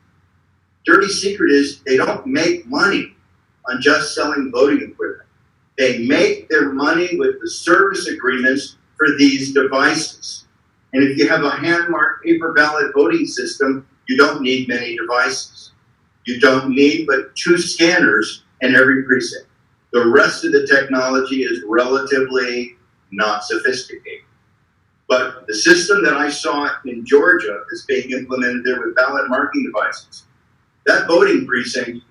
dirty secret is they don't make money on just selling voting equipment. They make their money with the service agreements for these devices. And if you have a hand-marked paper ballot voting system, you don't need many devices. You don't need but 2 scanners in every precinct. The rest of the technology is relatively not sophisticated. But the system that I saw in Georgia is being implemented there with ballot marking devices. That voting precinct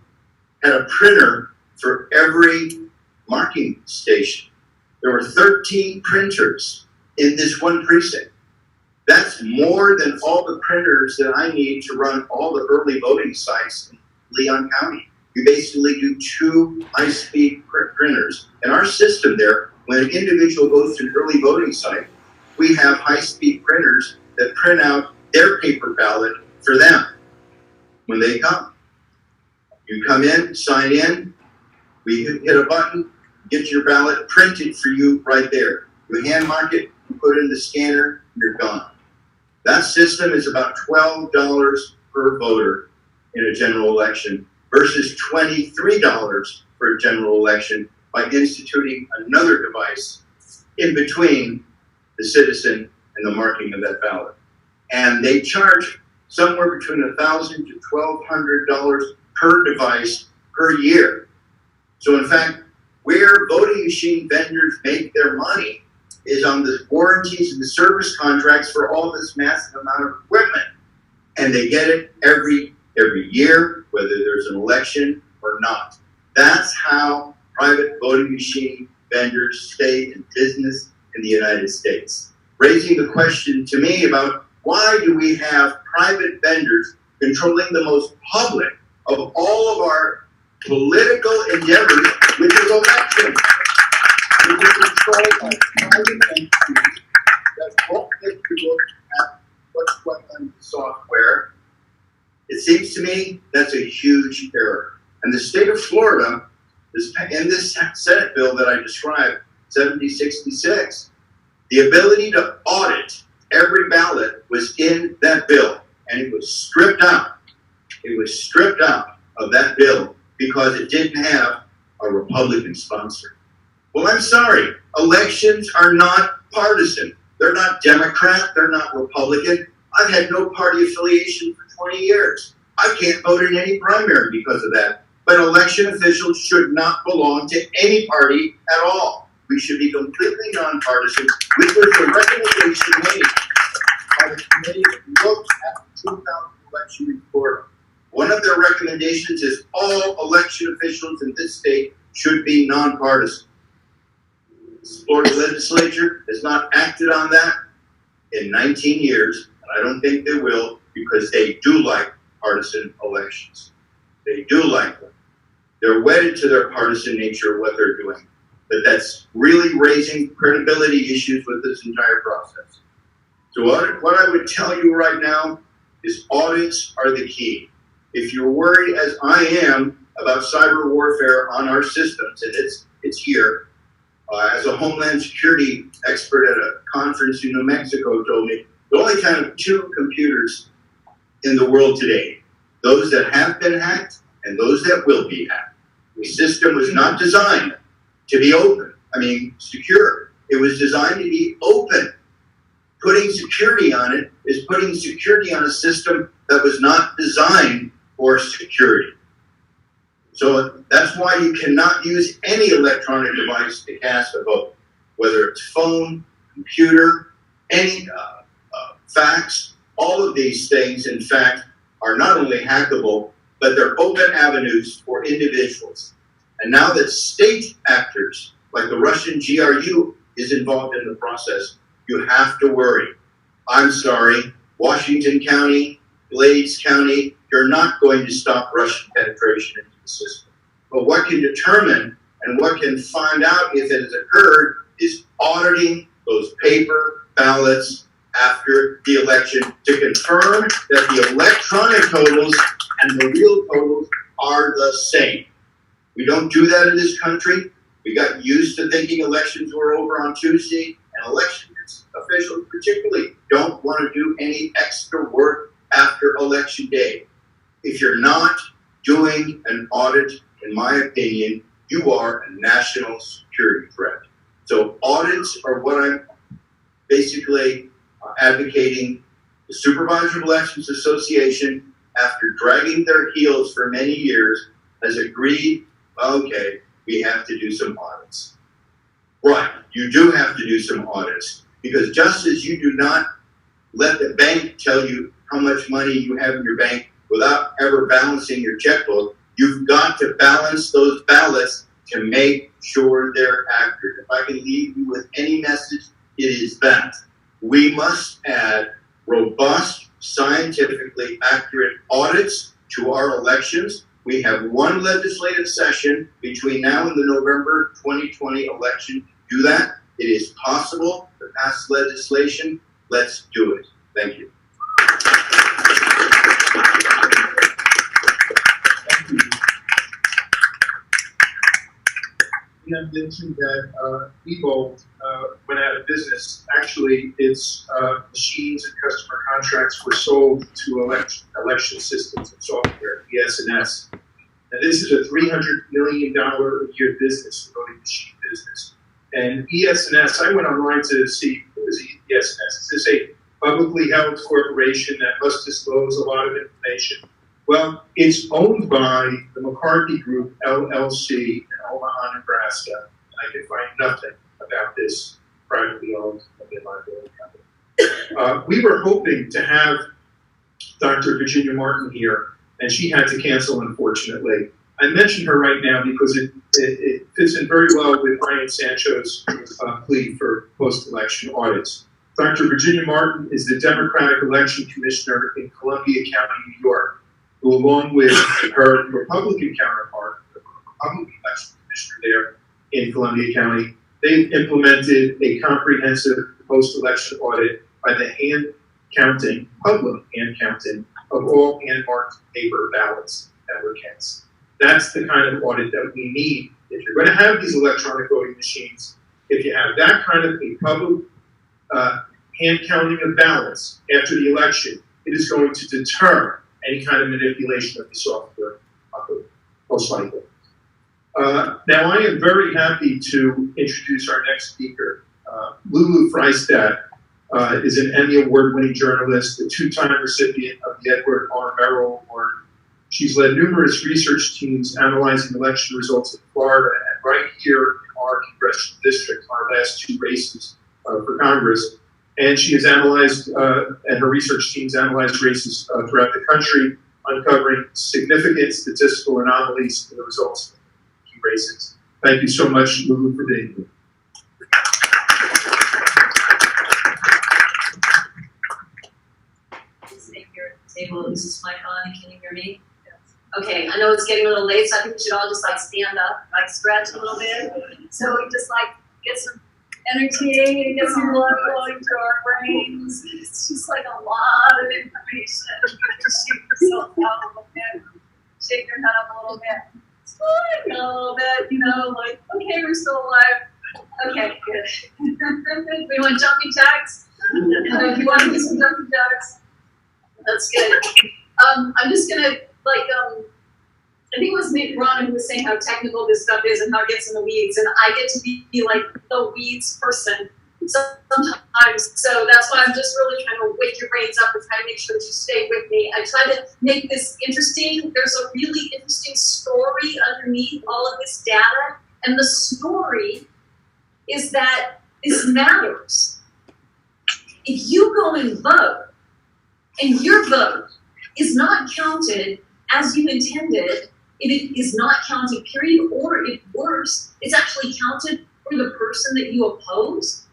had a printer for every marking station. There were 13 printers in this one precinct. That's more than all the printers that I need to run all the early voting sites in Leon County. You basically do 2 high-speed printers. In our system there, when an individual goes to an early voting site, we have high-speed printers that print out their paper ballot for them when they come. You come in, sign in, we hit a button, get your ballot printed for you right there. You hand mark it, you put it in the scanner, you're gone. That system is about $12 per voter in a general election versus $23 for a general election by instituting another device in between the citizen and the marking of that ballot. And they charge somewhere between $1,000 to $1,200 per device per year. So in fact, where voting machine vendors make their money is on the warranties and the service contracts for all this massive amount of equipment. And they get it every year, whether there's an election or not. That's how private voting machine vendors stay in business in the United States. Raising the question to me about why do we have private vendors controlling the most public of all of our political endeavors, which is elections. We can control by private entities that won't take a look at what's going on in the software. It seems to me that's a huge error. And the state of Florida, in this Senate bill that I described, 7066, the ability to audit every ballot was in that bill, and it was stripped out. It was stripped out of that bill because it didn't have a Republican sponsor. Well, I'm sorry. Elections are not partisan. They're not Democrat. They're not Republican. I've had no party affiliation for 20 years. I can't vote in any primary because of that. But election officials should not belong to any party at all. We should be completely nonpartisan, which was the recommendation made by the committee that looked at the 2000 election in Florida. One of their recommendations is all election officials in this state should be nonpartisan. The Florida legislature has not acted on that in 19 years, And I don't think they will, because they do like partisan elections. They do like them. They're wedded to their partisan nature of what they're doing. But that's really raising credibility issues with this entire process. So what I would tell you right now is audits are the key. If you're worried, as I am, about cyber warfare on our systems, and it's here, as a Homeland Security expert at a conference in New Mexico told me, there are only kind of two computers in the world today, those that have been hacked and those that will be hacked. The system was not designed to be open, secure. It was designed to be open. Putting security on it is putting security on a system that was not designed for security. So that's why you cannot use any electronic device to cast a vote, whether it's phone, computer, any fax. All of these things, in fact, are not only hackable, but they're open avenues for individuals. And now that state actors, like the Russian GRU, is involved in the process, you have to worry. I'm sorry, Washington County, Glades County, you're not going to stop Russian penetration into the system. But what can determine and what can find out if it has occurred is auditing those paper ballots after the election to confirm that the electronic totals and the real totals are the same. We don't do that in this country. We got used to thinking elections were over on Tuesday, and election officials particularly don't want to do any extra work after election day. If you're not doing an audit, in my opinion, you are a national security threat. So audits are what I'm basically advocating. The Supervisor of Elections Association, after dragging their heels for many years, has agreed, okay, we have to do some audits. Right, you do have to do some audits, because just as you do not let the bank tell you how much money you have in your bank without ever balancing your checkbook, you've got to balance those ballots to make sure they're accurate. If I can leave you with any message, it is that we must add robust, scientifically accurate audits to our elections. We have one legislative session between now and the November 2020 election to do that. It is possible to pass legislation. Let's do it. Thank you. You have mentioned that Evolt went out of business. Actually, its machines and customer contracts were sold to election systems and software, ES&S. Now, this is a $300 million a year business, voting machine business. And ES&S, I went online to see who is ES&S. Is this a publicly held corporation that must disclose a lot of information? Well, it's owned by the McCarthy Group, LLC, in Omaha, Nebraska. And I can find nothing about this privately owned liability company. We were hoping to have Dr. Virginia Martin here, and she had to cancel, unfortunately. I mention her right now because it fits in very well with Brian Sancho's plea for post-election audits. Dr. Virginia Martin is the Democratic Election Commissioner in Columbia County, New York, who, along with her Republican counterpart, the Republican Election Commissioner there in Columbia County, they've implemented a comprehensive post-election audit by the public hand counting of all hand-marked paper ballots that were cast. That's the kind of audit that we need. If you're going to have these electronic voting machines, if you have that kind of a public hand counting of ballots after the election, it is going to deter any kind of manipulation of the software, most likely. Now, I am very happy to introduce our next speaker. Lulu Price is an Emmy Award-winning journalist, a two-time recipient of the Edward R. Merrill Award. She's led numerous research teams analyzing election results in Florida and right here in our congressional district, our last two races for Congress. And she has analyzed, and her research teams analyzed races throughout the country, uncovering significant statistical anomalies in the results of key races. Thank you so much, Lulu, for being here. Mabel, is this mic on? Can you hear me? Okay, I know it's getting a little late, so I think we should all just like stand up, like stretch a little bit. So we just like get some energy, get some blood flowing to our brains. It's just like a lot of information. Shake yourself out a little bit. Shake your head up a little bit. Smile a little bit, you know, like, okay, we're still alive. Okay, good. We want jumping jacks? If you want to do some jumping jacks, that's good. I'm just gonna, like, I think it was Ron who was saying how technical this stuff is and how it gets in the weeds, and I get to be like the weeds person sometimes. So that's why I'm just really trying to wake your brains up and try to make sure that you stay with me. I try to make this interesting. There's a really interesting story underneath all of this data, and the story is that this matters. If you go and vote, and your vote is not counted as you intended, it is not counted, period, or if worse, it's actually counted for the person that you oppose.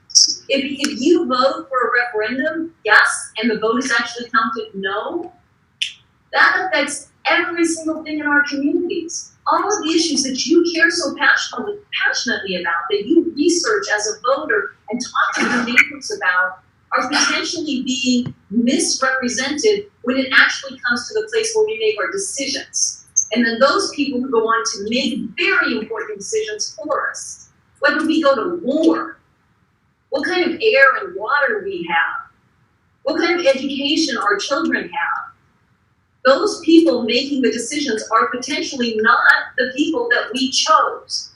If you vote for a referendum, yes, and the vote is actually counted no, that affects every single thing in our communities. All of the issues that you care so passionately about, that you research as a voter and talk to your neighbors about, are potentially being misrepresented when it actually comes to the place where we make our decisions. And then those people who go on to make very important decisions for us, whether we go to war, what kind of air and water we have, what kind of education our children have, those people making the decisions are potentially not the people that we chose.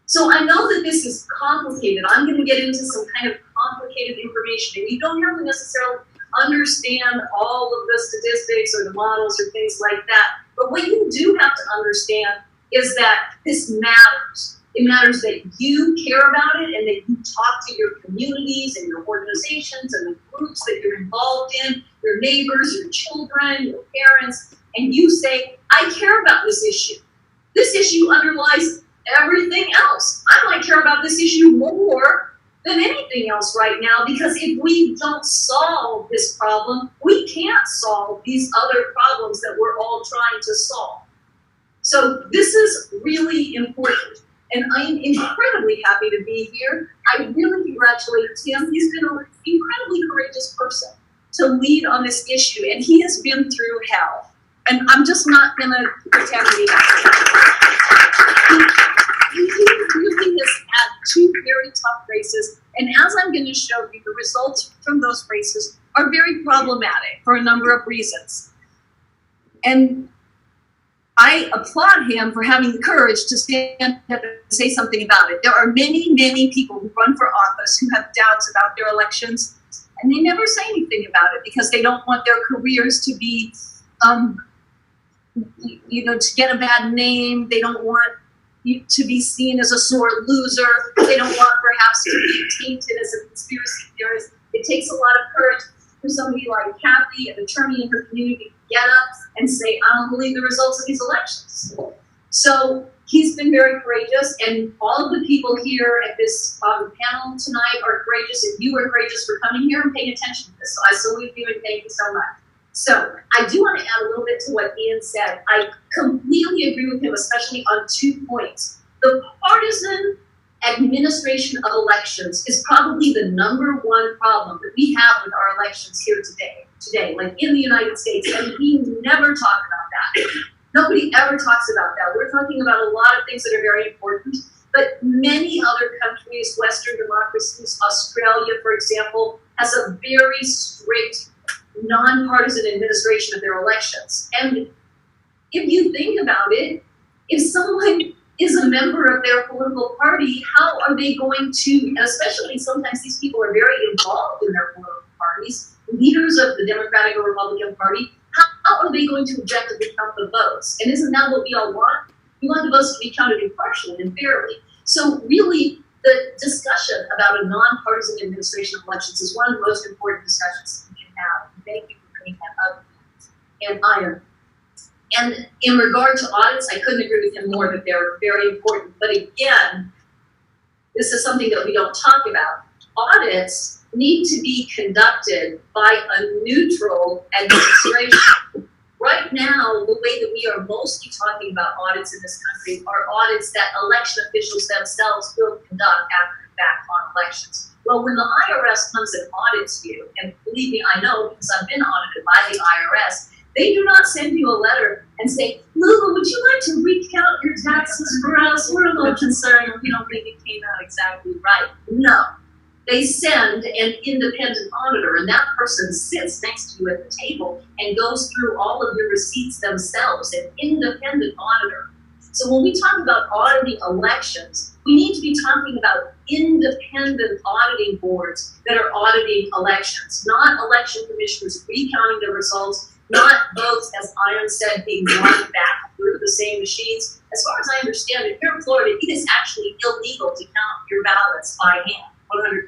So I know that this is complicated. I'm going to get into some kind of complicated information, and you don't have to necessarily understand all of the statistics or the models or things like that. But what you do have to understand is that this matters. It matters that you care about it and that you talk to your communities and your organizations and the groups that you're involved in, your neighbors, your children, your parents, and you say, I care about this issue. This issue underlies everything else. I might care about this issue more than anything else right now, because if we don't solve this problem, we can't solve these other problems that we're all trying to solve. So this is really important, and I'm incredibly happy to be here. I really congratulate Tim. He's been an incredibly courageous person to lead on this issue, and he has been through hell. And I'm just not gonna pretend he hasn't. He really has had two very tough races, and as I'm going to show you, the results from those races are very problematic for a number of reasons. And I applaud him for having the courage to stand up and say something about it. There are many, many people who run for office who have doubts about their elections, and they never say anything about it because they don't want their careers to be, to get a bad name. They don't want to be seen as a sore loser. They don't want perhaps to be tainted as a conspiracy theorist. It takes a lot of courage for somebody like Kathy, an attorney in her community, to get up and say, I don't believe the results of these elections. So he's been very courageous, and all of the people here at this panel tonight are courageous, and you are courageous for coming here and paying attention to this. So I salute you and thank you so much. So I do want to add a little bit to what Ian said. I completely agree with him, especially on 2 points. The partisan administration of elections is probably the #1 problem that we have with our elections here today, like in the United States, and we never talk about that. Nobody ever talks about that. We're talking about a lot of things that are very important, but many other countries, Western democracies, Australia, for example, has a very strict nonpartisan administration of their elections. And if you think about it, if someone is a member of their political party, how are they going to, and especially sometimes these people are very involved in their political parties, leaders of the Democratic or Republican Party, how are they going to objectively count the votes? And isn't that what we all want? We want the votes to be counted impartially and fairly. So really, the discussion about a nonpartisan administration of elections is one of the most important discussions we can have. Thank you for bringing that up. And Ian. And in regard to audits, I couldn't agree with him more that they're very important. But again, this is something that we don't talk about. Audits need to be conducted by a neutral administration. Right now, the way that we are mostly talking about audits in this country are audits that election officials themselves will conduct after the fact on elections. Well, when the IRS comes and audits you, and believe me, I know because I've been audited by the IRS, they do not send you a letter and say, Lulu, would you like to recount your taxes for us? We're a little concerned. We don't think it came out exactly right. No. They send an independent auditor, and that person sits next to you at the table and goes through all of your receipts themselves, an independent auditor. So when we talk about auditing elections, we need to be talking about independent auditing boards that are auditing elections, not election commissioners recounting the results, not votes, as Iron said, being run back through the same machines. As far as I understand it, here in Florida, it is actually illegal to count your ballots by hand, 100%.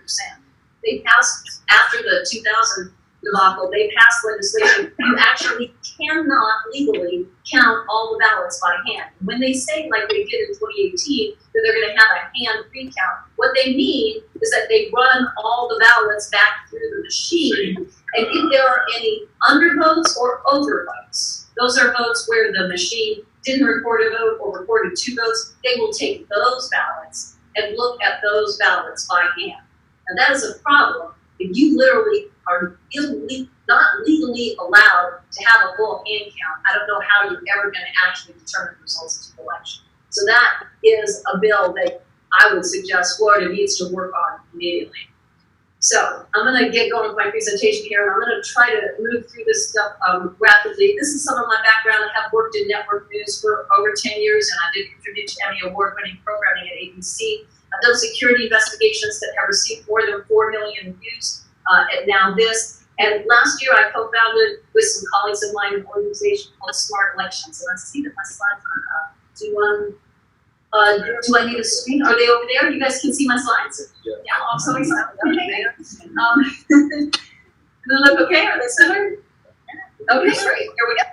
They passed, after the 2000 debacle, they passed legislation. You actually cannot legally count all the ballots by hand. When they say, like they did in 2018, that they're going to have a hand recount, what they mean is that they run all the ballots back through the machine, and if there are any undervotes or overvotes, those are votes where the machine didn't record a vote or recorded 2 votes, they will take those ballots and look at those ballots by hand. And that is a problem if you literally are not legally allowed to have a full hand count. I don't know how you're ever going to actually determine the results of the election. So that is a bill that I would suggest Florida needs to work on immediately. So I'm going to get going with my presentation here, and I'm going to try to move through this stuff rapidly. This is some of my background. I have worked in network news for over 10 years, and I did contribute to Emmy Award-winning programming at ABC. I've done security investigations that have received more than 4 million views, and now this. And last year, I co-founded with some colleagues of mine an organization called Smart Elections. And I see that my slides are up. Do I need a screen? Are they over there? You guys can see my slides? Yeah, awesome. Okay. Do they look okay? Are they centered? Okay, great. Here we go.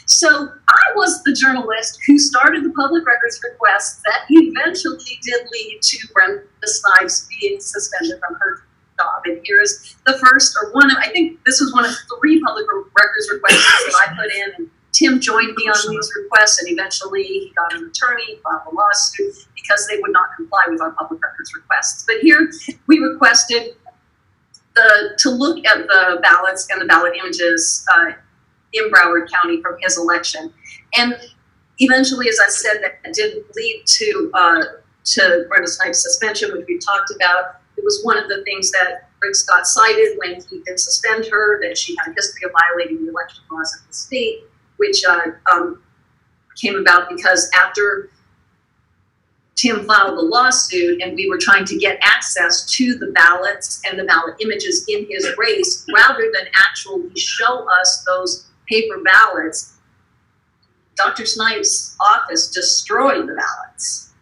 So I was the journalist who started the public records request that eventually did lead to Brenda Snipes being suspended from her job. And here's the first, or one of, I think this was one of 3 public records requests that I put in. And Tim joined me on these requests, and eventually he got an attorney, filed a lawsuit, because they would not comply with our public records requests. But here we requested to look at the ballots and the ballot images in Broward County from his election. And eventually, as I said, that did lead to Brenda Snipes' suspension, which we talked about. It was one of the things that Rick Scott cited when he did suspend her, that she had a history of violating the election laws of the state, which came about because after Tim filed the lawsuit and we were trying to get access to the ballots and the ballot images in his race, rather than actually show us those paper ballots, Dr. Snipes' office destroyed the ballots.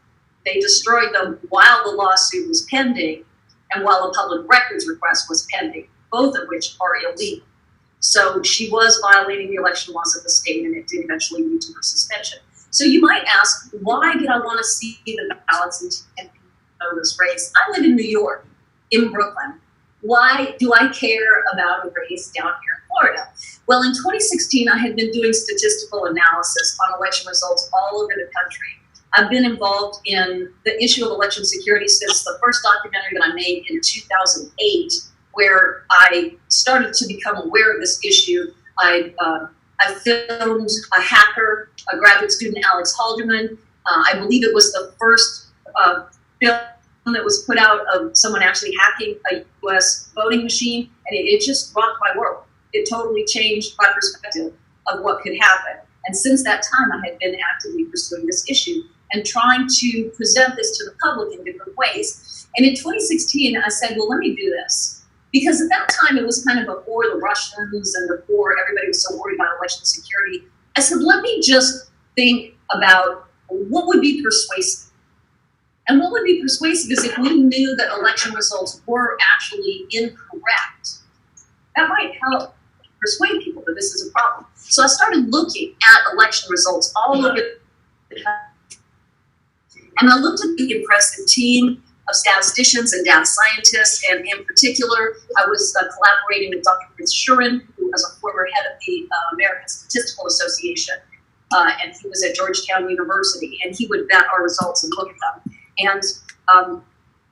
They destroyed them while the lawsuit was pending and while a public records request was pending, both of which are illegal. So she was violating the election laws of the state, and it did eventually lead to her suspension. So you might ask, why did I want to see the ballots and know this race? I live in New York, in Brooklyn. Why do I care about a race down here in Florida? Well, in 2016, I had been doing statistical analysis on election results all over the country. I've been involved in the issue of election security since the first documentary that I made in 2008, where I started to become aware of this issue. I filmed a hacker, a graduate student, Alex Halderman. I believe it was the first film that was put out of someone actually hacking a U.S. voting machine, and it just rocked my world. It totally changed my perspective of what could happen. And since that time, I had been actively pursuing this issue and trying to present this to the public in different ways. And in 2016, I said, well, let me do this. Because at that time, it was kind of before the Russians and before everybody was so worried about election security. I said, let me just think about what would be persuasive. And what would be persuasive is if we knew that election results were actually incorrect. That might help persuade people that this is a problem. So I started looking at election results all over the country. And I looked at the impressive team of statisticians and data scientists, and in particular, I was collaborating with Dr. Fritz Schuren, who was a former head of the American Statistical Association, and he was at Georgetown University, and he would vet our results and look at them. And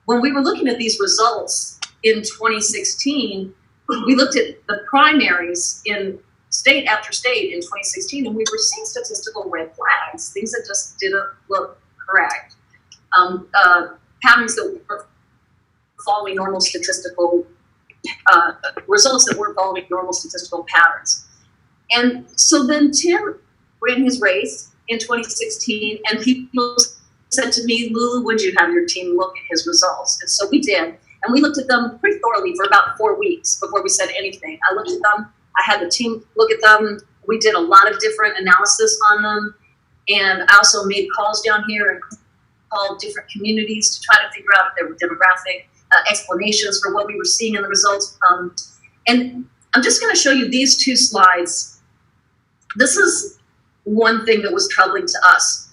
when we were looking at these results in 2016, we looked at the primaries in state after state in 2016, and we were seeing statistical red flags, things that just didn't look correct. Patterns that were following normal statistical results that weren't following normal statistical patterns. And so then Tim ran his race in 2016, and people said to me, Lulu, would you have your team look at his results? And so we did, and we looked at them pretty thoroughly for about 4 weeks before we said anything. I looked at them, I had the team look at them, we did a lot of different analysis on them, and I also made calls down here and called different communities to try to figure out if there were demographic explanations for what we were seeing in the results. And I'm just going to show you these 2 slides. This is one thing that was troubling to us.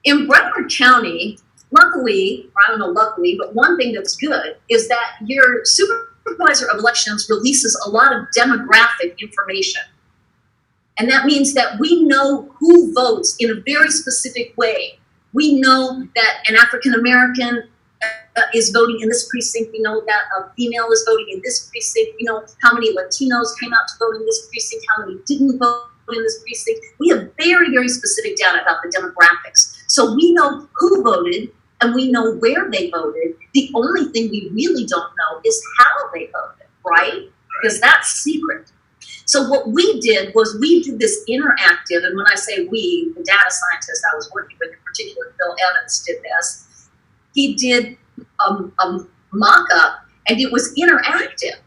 In Broward County, luckily, or I don't know luckily, but one thing that's good is that your supervisor of elections releases a lot of demographic information. And that means that we know who votes in a very specific way. We know that an African American is voting in this precinct. We know that a female is voting in this precinct. We know how many Latinos came out to vote in this precinct, how many didn't vote in this precinct. We have very, very specific data about the demographics. So we know who voted and we know where they voted. The only thing we really don't know is how they voted, right? Because that's secret. So what we did was we did this interactive, and when I say we, the data scientist I was working with, in particular Bill Evans, did this. He did a mock-up, and it was interactive.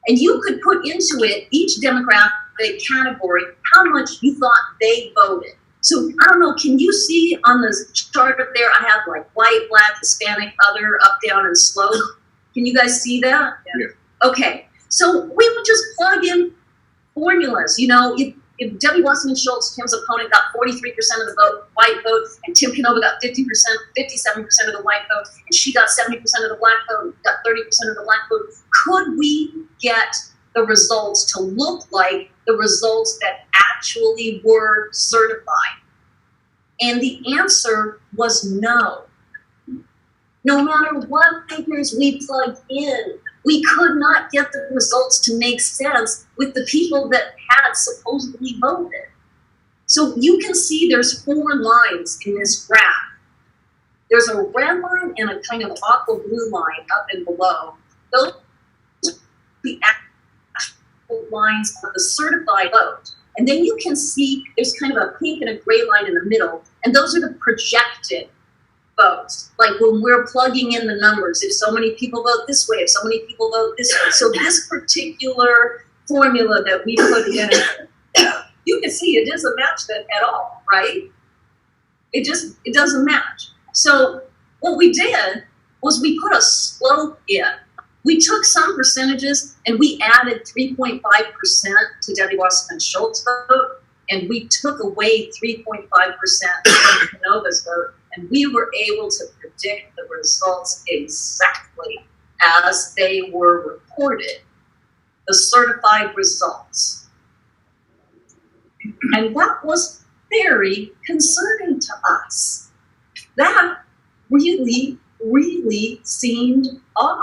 And you could put into it each demographic category how much you thought they voted. So I don't know, can you see on the chart up there, I have like white, black, Hispanic, other, up, down, and slow. Can you guys see that? Yeah. Okay, so we would just plug in formulas. You know, if Debbie Wasserman Schultz, Tim's opponent, got 43% of the vote, white vote, and Tim Canova got 57% of the white vote, and she got 70% of the black vote, got 30% of the black vote, could we get the results to look like the results that actually were certified? And the answer was no. No matter what figures we plugged in, we could not get the results to make sense with the people that had supposedly voted. So you can see there's 4 lines in this graph. There's a red line and a kind of aqua blue line up and below. Those are the actual lines of the certified vote. And then you can see there's kind of a pink and a gray line in the middle, and those are the projected votes. Like when we're plugging in the numbers, if so many people vote this way, if so many people vote this way. So this particular formula that we put in, you can see it doesn't match that at all, right? It doesn't match. So what we did was we put a slope in. We took some percentages and we added 3.5% to Debbie Wasserman Schultz's vote, and we took away 3.5% from Canova's vote, and we were able to predict the results exactly as they were reported, the certified results. And that was very concerning to us. That really, really seemed odd.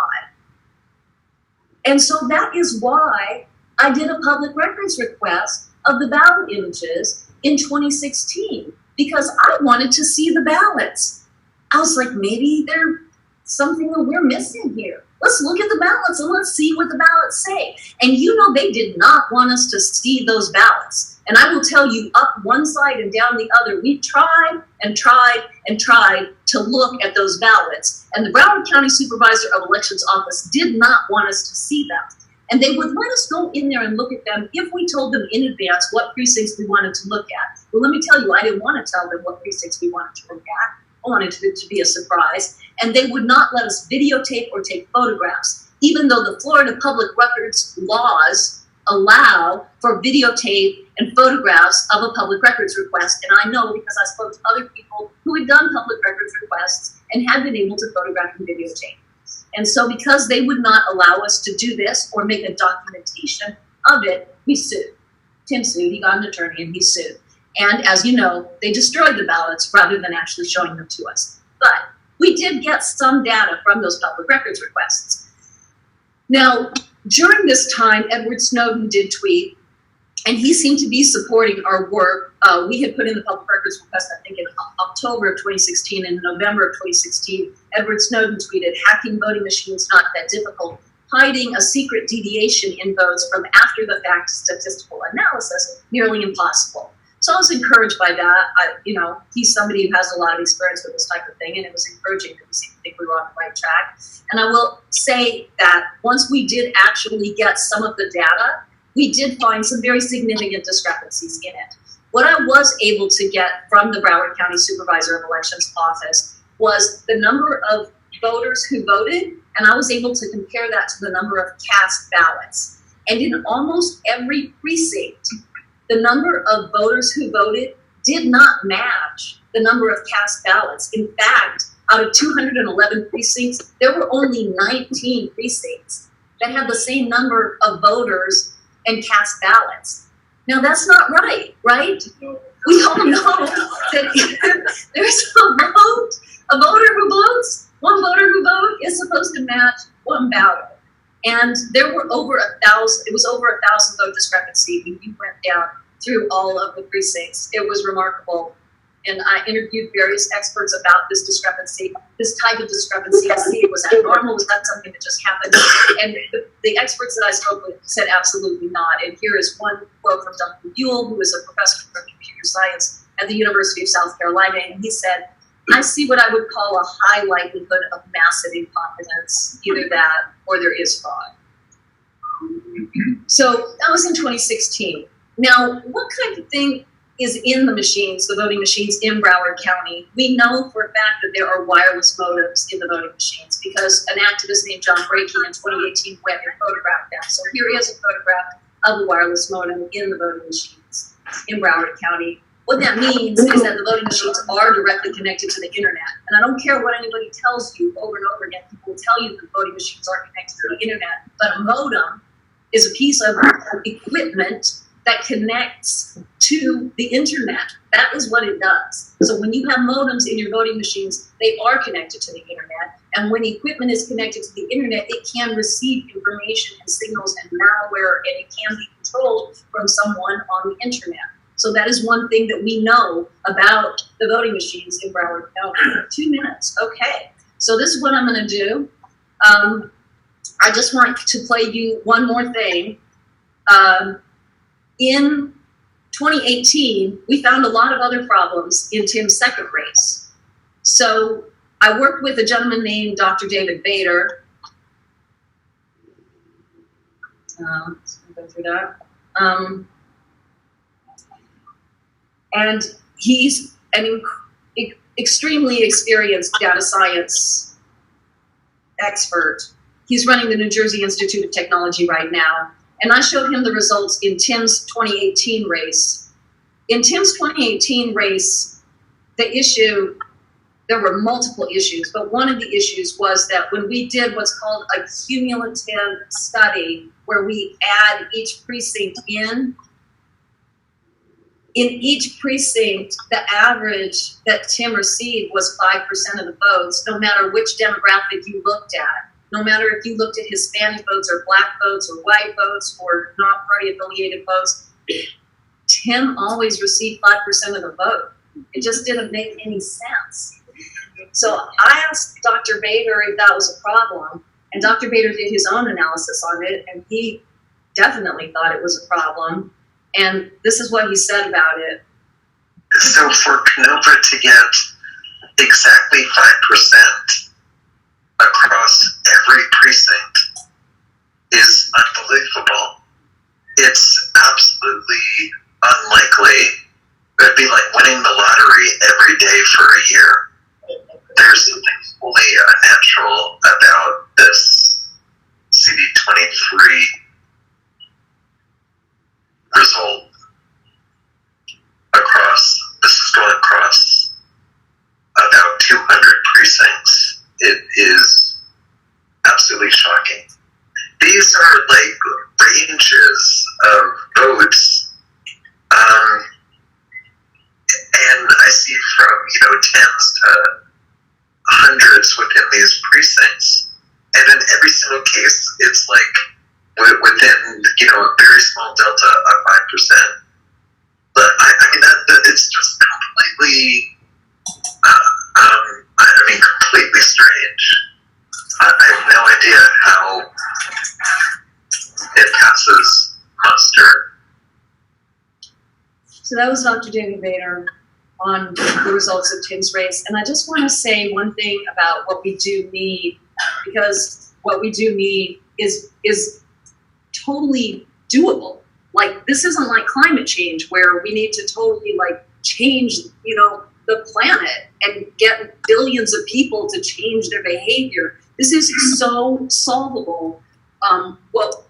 And so that is why I did a public records request of the ballot images in 2016, because I wanted to see the ballots. I was like, maybe there's something that we're missing here. Let's look at the ballots and let's see what the ballots say. And you know, they did not want us to see those ballots. And I will tell you, up one side and down the other, we tried and tried and tried to look at those ballots. And the Broward County Supervisor of Elections Office did not want us to see them. And they would let us go in there and look at them if we told them in advance what precincts we wanted to look at. Well, let me tell you, I didn't want to tell them what precincts we wanted to look at. I wanted it to be a surprise. And they would not let us videotape or take photographs, even though the Florida Public Records laws allow for videotape and photographs of a public records request. And I know because I spoke to other people who had done public records requests, and had been able to photograph and videotape. And so because they would not allow us to do this or make a documentation of it, we sued. Tim sued, he got an attorney and he sued. And as you know, they destroyed the ballots rather than actually showing them to us. But we did get some data from those public records requests. Now, during this time, Edward Snowden did tweet, and he seemed to be supporting our work. We had put in the public records request, I think, in October of 2016. In November of 2016, Edward Snowden tweeted, "Hacking voting machines not that difficult. Hiding a secret deviation in votes from after-the-fact statistical analysis nearly impossible." So I was encouraged by that. He's somebody who has a lot of experience with this type of thing, and it was encouraging because we seemed to think we were on the right track. And I will say that once we did actually get some of the data, we did find some very significant discrepancies in it. What I was able to get from the Broward County Supervisor of Elections office was the number of voters who voted, and I was able to compare that to the number of cast ballots. And in almost every precinct, the number of voters who voted did not match the number of cast ballots. In fact, out of 211 precincts, there were only 19 precincts that had the same number of voters and cast ballots. Now that's not right, right? We all know that if there's a voter who votes, one voter who votes is supposed to match one ballot. And there were over 1,000, it was over 1,000 vote discrepancy when we went down through all of the precincts. It was remarkable. And I interviewed various experts about this discrepancy, this type of discrepancy. I see, was that normal? Was that something that just happened? And the experts that I spoke with said absolutely not. And here is one quote from Dr. Buell, who is a professor of computer science at the University of South Carolina. And he said, "I see what I would call a high likelihood of massive incompetence, either that or there is fraud." So that was in 2016. Now, what kind of thing is in the machines, the voting machines in Broward County? We know for a fact that there are wireless modems in the voting machines because an activist named John Brakey in 2018 went and photographed them. So here is a photograph of a wireless modem in the voting machines in Broward County. What that means is that the voting machines are directly connected to the internet. And I don't care what anybody tells you over and over again. People will tell you that voting machines are connected to the internet. But a modem is a piece of equipment that connects to the internet. That is what it does. So when you have modems in your voting machines, they are connected to the internet. And when equipment is connected to the internet, it can receive information and signals and malware, and it can be controlled from someone on the internet. So that is one thing that we know about the voting machines in Broward County. 2 minutes, okay. So this is what I'm gonna do. I just want to play you one more thing. In 2018, we found a lot of other problems in Tim's second race. So I worked with a gentleman named Dr. David Bader. Let's go through that. And he's an extremely experienced data science expert. He's running the New Jersey Institute of Technology right now. And I showed him the results in Tim's 2018 race. In Tim's 2018 race, there were multiple issues, but one of the issues was that when we did what's called a cumulative study, where we add each precinct in each precinct, the average that Tim received was 5% of the votes, no matter which demographic you looked at. No matter if you looked at Hispanic votes or Black votes or white votes or not party affiliated votes, Tim always received 5% of the vote. It just didn't make any sense. So I asked Dr. Bader if that was a problem, and Dr. Bader did his own analysis on it, and he definitely thought it was a problem. And this is what he said about it. So for Canova to get exactly 5% across every precinct is unbelievable. It's absolutely unlikely. It'd be like winning the lottery every day for a year. There's something fully unnatural about this CD23 result this is going across about 200 precincts. thousands of votes. And I see from, tens to hundreds within these precincts. And in every single case, it's like within, a very small delta of 5%. But I mean, that it's just completely, completely strange. I have no idea how it passes muster. So that was Dr. David Bader on the results of Tim's race. And I just want to say one thing about what we do need, because what we do need is totally doable. Like, this isn't like climate change where we need to totally change, the planet and get billions of people to change their behavior. This is so solvable. What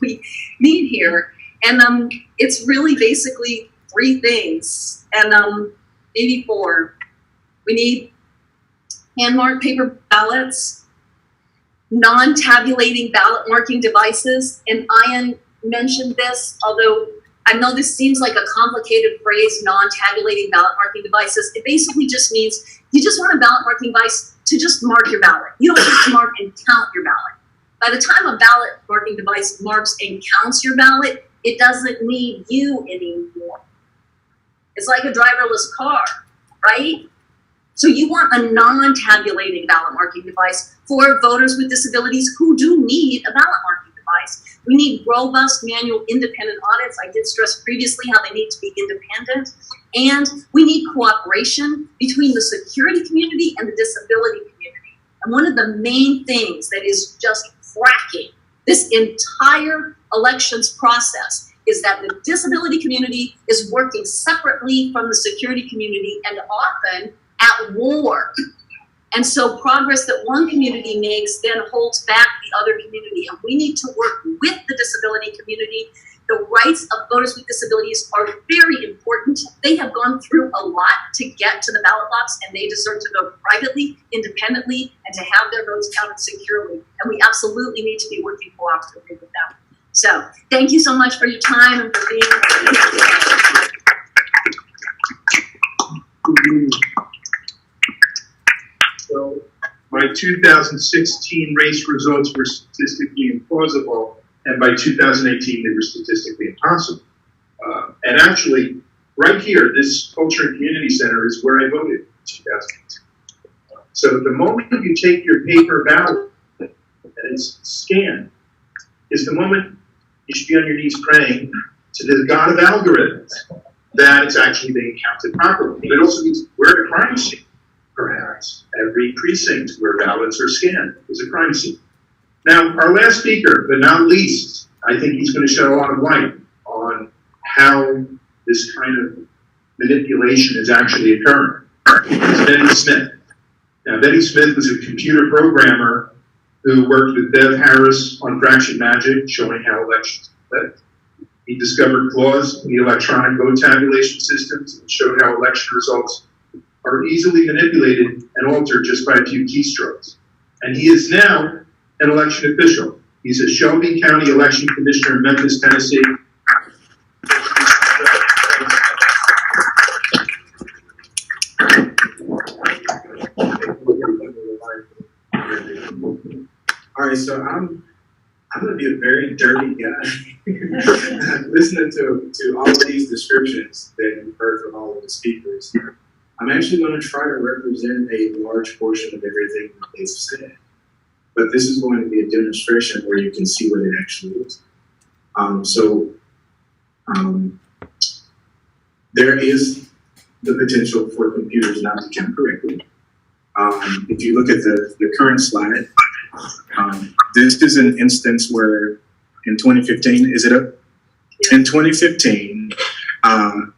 we need here. And it's really basically 3 things, and maybe 4. We need hand-marked paper ballots, non-tabulating ballot marking devices, and Ian mentioned this, although I know this seems like a complicated phrase, non-tabulating ballot marking devices. It basically just means you just want a ballot marking device to just mark your ballot. You don't just mark and count your ballot. By the time a ballot marking device marks and counts your ballot, it doesn't need you anymore. It's like a driverless car, right? So you want a non-tabulating ballot marking device for voters with disabilities who do need a ballot marking device. We need robust manual independent audits. I did stress previously how they need to be independent. And we need cooperation between the security community and the disability community. And one of the main things that is just cracking this entire elections process is that the disability community is working separately from the security community and often at war. And so progress that one community makes then holds back the other community. And we need to work with the disability community. The rights of voters with disabilities are very important. They have gone through a lot to get to the ballot box, and they deserve to vote privately, independently, and to have their votes counted securely. And we absolutely need to be working cooperatively with them. So thank you so much for your time and for being here. So my 2016 race results were statistically implausible, and by 2018 they were statistically impossible. And actually, right here, this Culture and Community Center is where I voted in 2018. So the moment you take your paper ballot and it's scanned is the moment you should be on your knees praying to the God of algorithms that it's actually being counted properly. But it also means we're at a crime scene, perhaps. Every precinct where ballots are scanned is a crime scene. Now, our last speaker, but not least, I think he's going to shed a lot of light on how this kind of manipulation is actually occurring. It's Betty Smith. Now, Betty Smith was a computer programmer who worked with Bev Harris on Fraction Magic, showing how elections are flipped. He discovered flaws in the electronic vote tabulation systems and showed how election results are easily manipulated and altered just by a few keystrokes. And he is now an election official. He's a Shelby County Election Commissioner in Memphis, Tennessee. All right, so I'm gonna be a very dirty guy. Listening to all of these descriptions that you've heard from all of the speakers, I'm actually gonna try to represent a large portion of everything that they've said. But this is going to be a demonstration where you can see what it actually is. There is the potential for computers not to count correctly. If you look at the current slide, this is an instance where in 2015, is it up? Yeah. In 2015,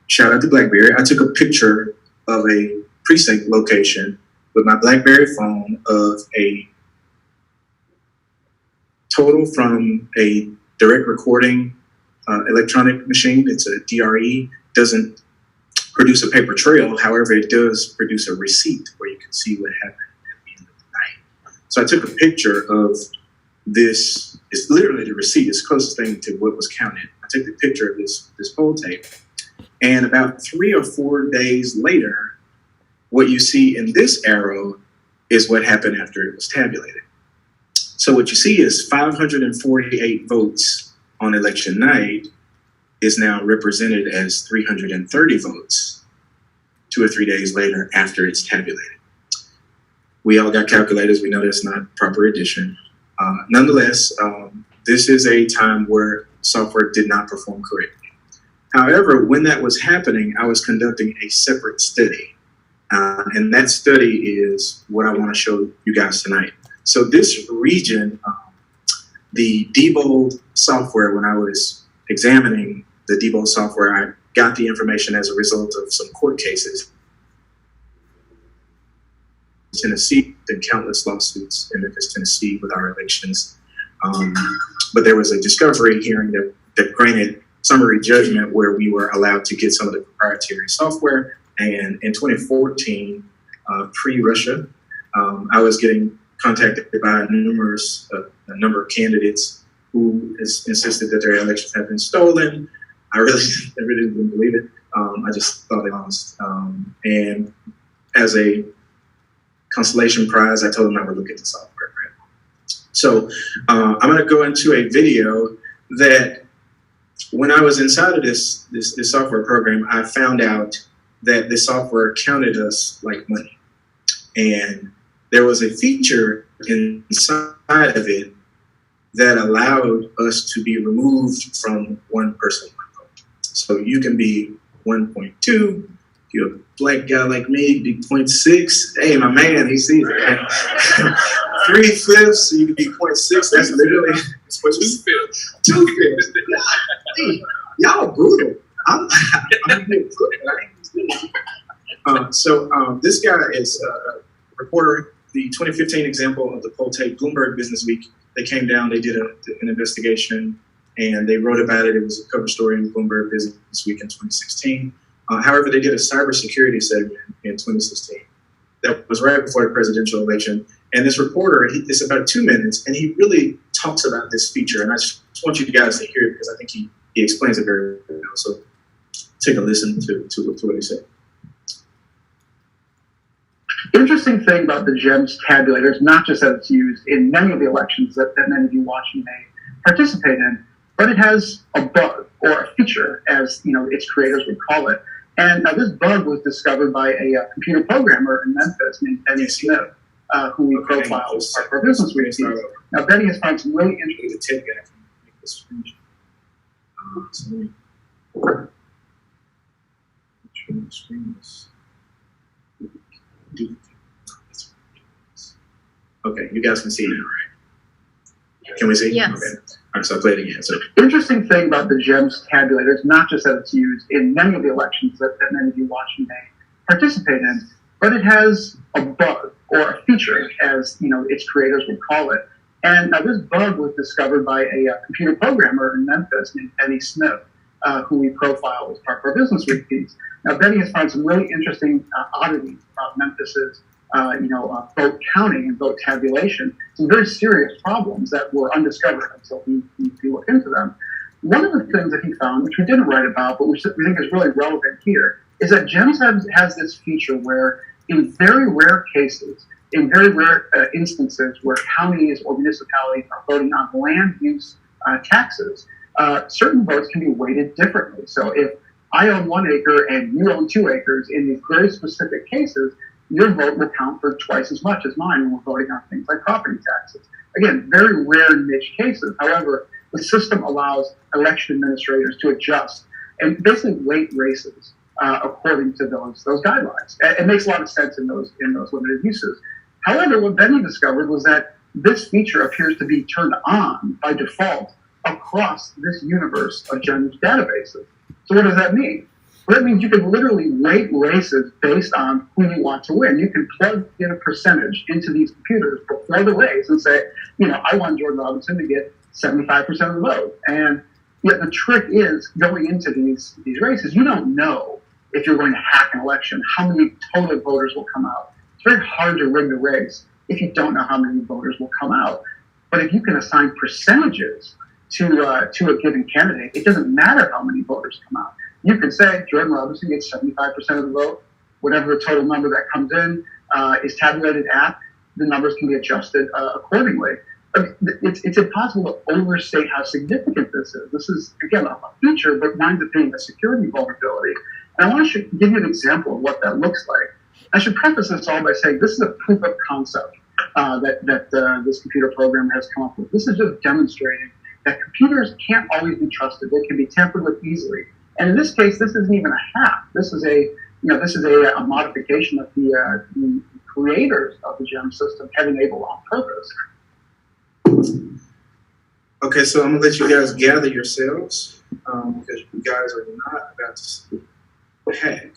shout out to BlackBerry, I took a picture of a precinct location with my BlackBerry phone of a total from a direct recording electronic machine. It's a DRE, doesn't produce a paper trail. However, it does produce a receipt where you can see what happened at the end of the night. So I took a picture of this is literally the receipt. It's the closest thing to what was counted. I took the picture of this poll tape, and about 3 or 4 days later, what you see in this arrow is what happened after it was tabulated. So what you see is 548 votes on election night is now represented as 330 votes 2 or 3 days later after it's tabulated. We all got calculators. We know that's not proper addition. Nonetheless, this is a time where software did not perform correctly. However, when that was happening, I was conducting a separate study. And that study is what I want to show you guys tonight. So this region, the Diebold software, when I was examining the Diebold software, I got the information as a result of some court cases. Tennessee, and countless lawsuits in Memphis, Tennessee with our elections. But there was a discovery hearing that granted summary judgment where we were allowed to get some of the proprietary software. And in 2014, pre-Russia, I was getting contacted by a number of candidates who insisted that their elections had been stolen. I really didn't believe it. I just thought they lost. And as a consolation prize, I told them I would look at the software. Right? So I'm going to go into a video that when I was inside of this software program, I found out that the software counted us like money. And there was a feature inside of it that allowed us to be removed from one person. So you can be 1.2. If you're a black guy like me, be 0.6. Hey, my man, he sees it. 3/5, so you can be 0.6. That's literally 2/5. 2/5. Y'all brutal. I'm So this guy is a reporter. The 2015 example of the poll tape, Bloomberg Business Week, they came down, they did an investigation, and they wrote about it. It was a cover story in Bloomberg Business Week in 2016. However, they did a cybersecurity segment in 2016. That was right before the presidential election. And this reporter, it's about 2 minutes, and he really talks about this feature. And I just want you guys to hear it because I think he explains it very well. So take a listen to what he said. The interesting thing about the GEMS tabulator is not just that it's used in many of the elections that many of you watching may participate in, but it has a bug or a feature, as its creators would call it. And this bug was discovered by a computer programmer in Memphis named Benny Smith, who we profiled as part of our business reviews. Now, Benny has found some really interesting. Okay, you guys can see it, right? Can we see? Yes. Okay. All right, so I'll play it again. So, interesting thing about the GEMS tabulator is not just that it's used in many of the elections that many of you watching may participate in, but it has a bug or a feature, as its creators would call it. And this bug was discovered by a computer programmer in Memphis named Benny Smith, who we profiled as part of our business reviews. Now, Benny has found some really interesting oddities about Memphis's vote counting and vote tabulation, some very serious problems that were undiscovered until we looked into them. One of the things that he found, which we didn't write about, but which we think is really relevant here, is that GEMS has this feature where in very rare cases, in very rare instances where counties or municipalities are voting on land use taxes, certain votes can be weighted differently. So if I own 1 acre and you own 2 acres, in these very specific cases, your vote will count for twice as much as mine when we're voting on things like property taxes. Again, very rare niche cases. However, the system allows election administrators to adjust and basically weight races according to those guidelines. It makes a lot of sense in those limited uses. However, what Benny discovered was that this feature appears to be turned on by default across this universe of GEMS databases. So what does that mean? Well, that means you can literally weight races based on who you want to win. You can plug in a percentage into these computers before the race and say, I want Jordan Robinson to get 75% of the vote. And yet the trick is going into these races, you don't know if you're going to hack an election, how many total voters will come out. It's very hard to rig the race if you don't know how many voters will come out. But if you can assign percentages to a given candidate, it doesn't matter how many voters come out. You can say Jordan Robinson gets 75% of the vote. Whatever the total number that comes in is tabulated at, the numbers can be adjusted accordingly. It's impossible to overstate how significant this is. This is, again, a feature, but winds up being a security vulnerability. And I want to give you an example of what that looks like. I should preface this all by saying this is a proof of concept that this computer program has come up with. This is just demonstrating that computers can't always be trusted. They can be tampered with easily. And in this case, this isn't even a hack. This is a modification that the creators of the GEM system have enabled on purpose. Okay, so I'm gonna let you guys gather yourselves because you guys are not about to see a hack.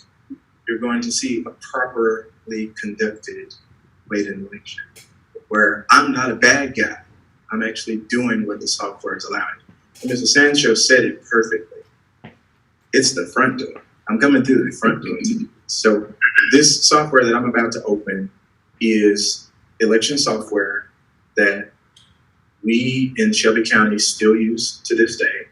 You're going to see a properly conducted wait-in election where I'm not a bad guy. I'm actually doing what the software is allowing. And Mr. Sancho said it perfectly. It's the front door. I'm coming through the front door to do this. So this software that I'm about to open is election software that we in Shelby County still use to this day.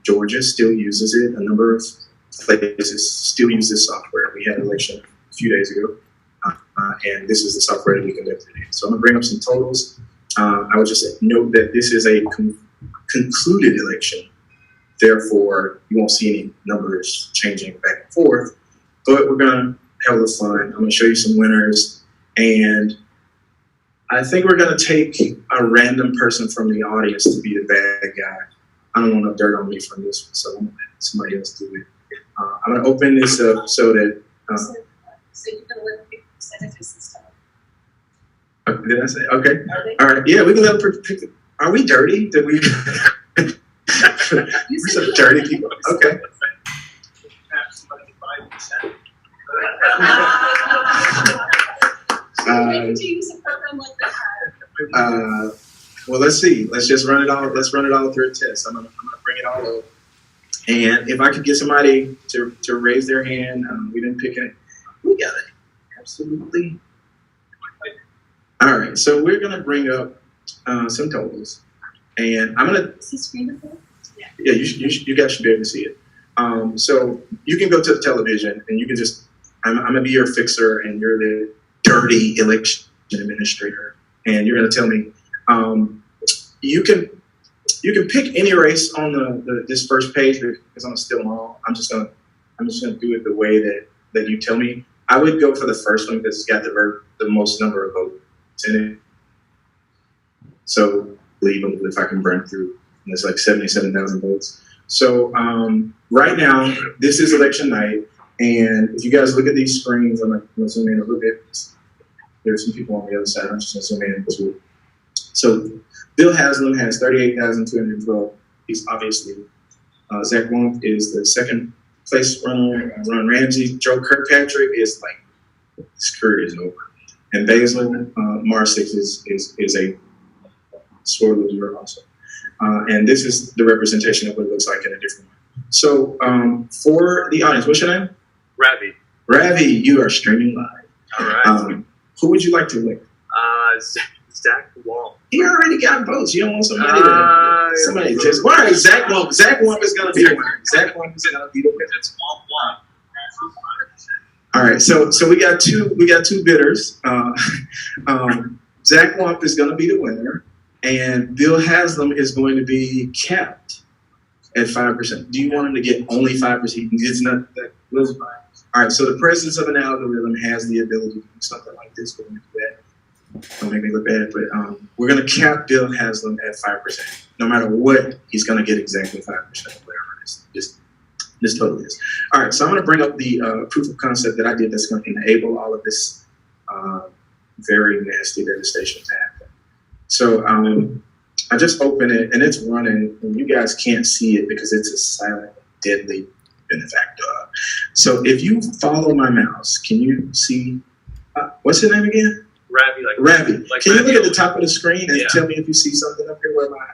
Georgia still uses it. A number of places still use this software. We had an election a few days ago, and this is the software that we conducted in. So I'm gonna bring up some totals. I would just note that this is a concluded election. Therefore, you won't see any numbers changing back and forth, but we're gonna have a little fun. I'm gonna show you some winners, and I think we're gonna take a random person from the audience to be the bad guy. I don't want no dirt on me from this one, so I'm gonna let somebody else do it. I'm gonna open this up so that. So you're gonna let them pick percentages this time. Did I say okay? All right, yeah, we can let them pick. Are we dirty? Did we? We're some dirty people. Okay. Maybe to use a program like that. Well, let's see. Let's just run it all. Let's run it all through a test. I'm gonna bring it all up. And if I could get somebody to raise their hand, we didn't pick it. We got it. Absolutely. All right. So we're gonna bring up some totals, and I'm gonna. Is he screen recording? Yeah, you guys should be able to see it. So you can go to the television and you can just, I'm gonna be your fixer and you're the dirty election administrator, and you're gonna tell me, you can pick any race on this first page because I'm gonna steal them all. I'm just gonna do it the way that you tell me. I would go for the first one because it's got the most number of votes in it. So leave them if I can burn through. And it's like 77,000 votes. So right now, this is election night. And if you guys look at these screens, I'm gonna zoom in a little bit. There's some people on the other side. I'm just gonna zoom in too. So Bill Haslam has 38,212. He's obviously, Zach Womp is the second place runner. Ron Ramsey, Joe Kirkpatrick is like, his career is over. And Basil Marsick is a sore loser also. And this is the representation of what it looks like in a different way. So for the audience, what's your name? Ravi. Ravi, you are streaming live. All right. Who would you like to win? Zach Wall. He already got votes. You don't want somebody to just. All right, Zach Womp. Zach Womp is going to be the winner. Zach Womp is going to be the winner. It's Womp. All right, so we got two bidders. Zach Womp is going to be the winner, and Bill Haslam is going to be capped at 5%. Do you want him to get only 5%? It's not that. All right, so the presence of an algorithm has the ability to do something like this. We're going to do that. Don't make me look bad, but we're going to cap Bill Haslam at 5%. No matter what, he's going to get exactly 5% of whatever it is. This totally is. All right, so I'm going to bring up the proof of concept that I did that's going to enable all of this very nasty devastation to happen. So I just opened it, and it's running, and you guys can't see it because it's a silent, deadly benefactor. So if you follow my mouse, can you see, what's your name again? Ravi. Ravi. Like can you look Ravi. at the top of the screen and Yeah. tell me if you see something up here where my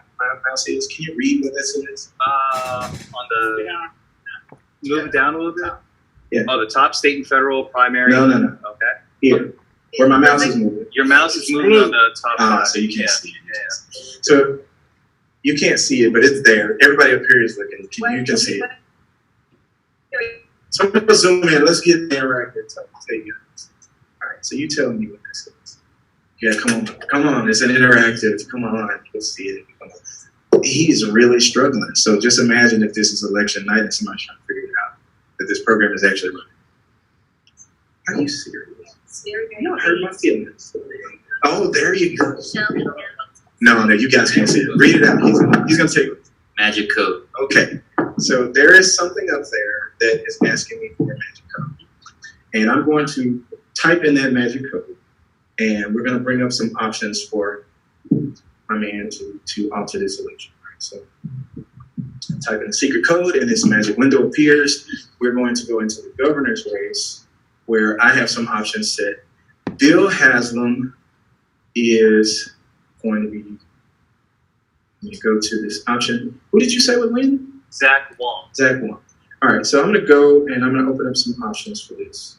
mouse is? Can you read what this is? On the move down a little bit. Yeah. Oh, the top state and federal primary. No. Okay. Here. Where my mouse is moving. Your mouse is moving on the top five. So you can't Yeah. see it. So you can't see it, but it's there. Everybody up here is looking. You can see it. So I'm gonna zoom in. Let's get there right here. So I'll tell you guys. All right. So you tell me what this is. Yeah, come on. It's an interactive. Come on, let's see it. Come on. He's really struggling. So just imagine if this is election night and somebody's trying to figure it out that this program is actually running. Are you serious? You don't hurt my feelings. Oh, there you go. No, you guys can't see it. Read it out. He's gonna take it. Magic code. Okay. So there is something up there that is asking me for a magic code. And I'm going to type in that magic code. And we're going to bring up some options for my man to alter this election. Right? So type in a secret code and this magic window appears. We're going to go into the governor's race where I have some options set. Bill Haslam is going to be, let me go to this option. Who did you say would win? Zach Wong. Zach Wong. All right, so I'm going to go and I'm going to open up some options for this.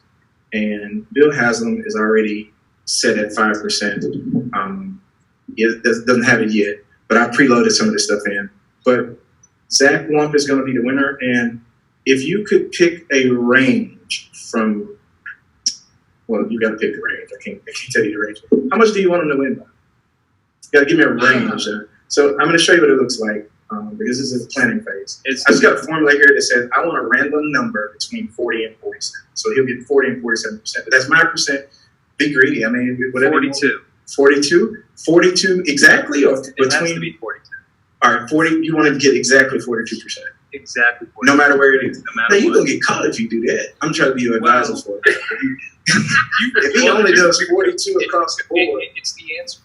And Bill Haslam is already set at 5%. It doesn't have it yet, but I preloaded some of this stuff in. But Zach Wong is going to be the winner. And if you could pick a range from, well, you got to pick the range. I can't tell you the range. How much do you want him to win by? You got to give me a range. So I'm going to show you what it looks like. Because this is the planning phase. I just got a formula here that says I want a random number between 40 and 47. So he'll get 40 and 47%. But that's my percent. Be greedy. I mean, whatever. 42. 42? 42 exactly? Or It between? has to be 42. All right, 40. You want to get exactly 42%. Exactly 42. No matter where it is. No matter Now, you're what. going to get caught if you do that. I'm trying to be your advisor for it. If he Well, only does 42 across the board, It's the answer.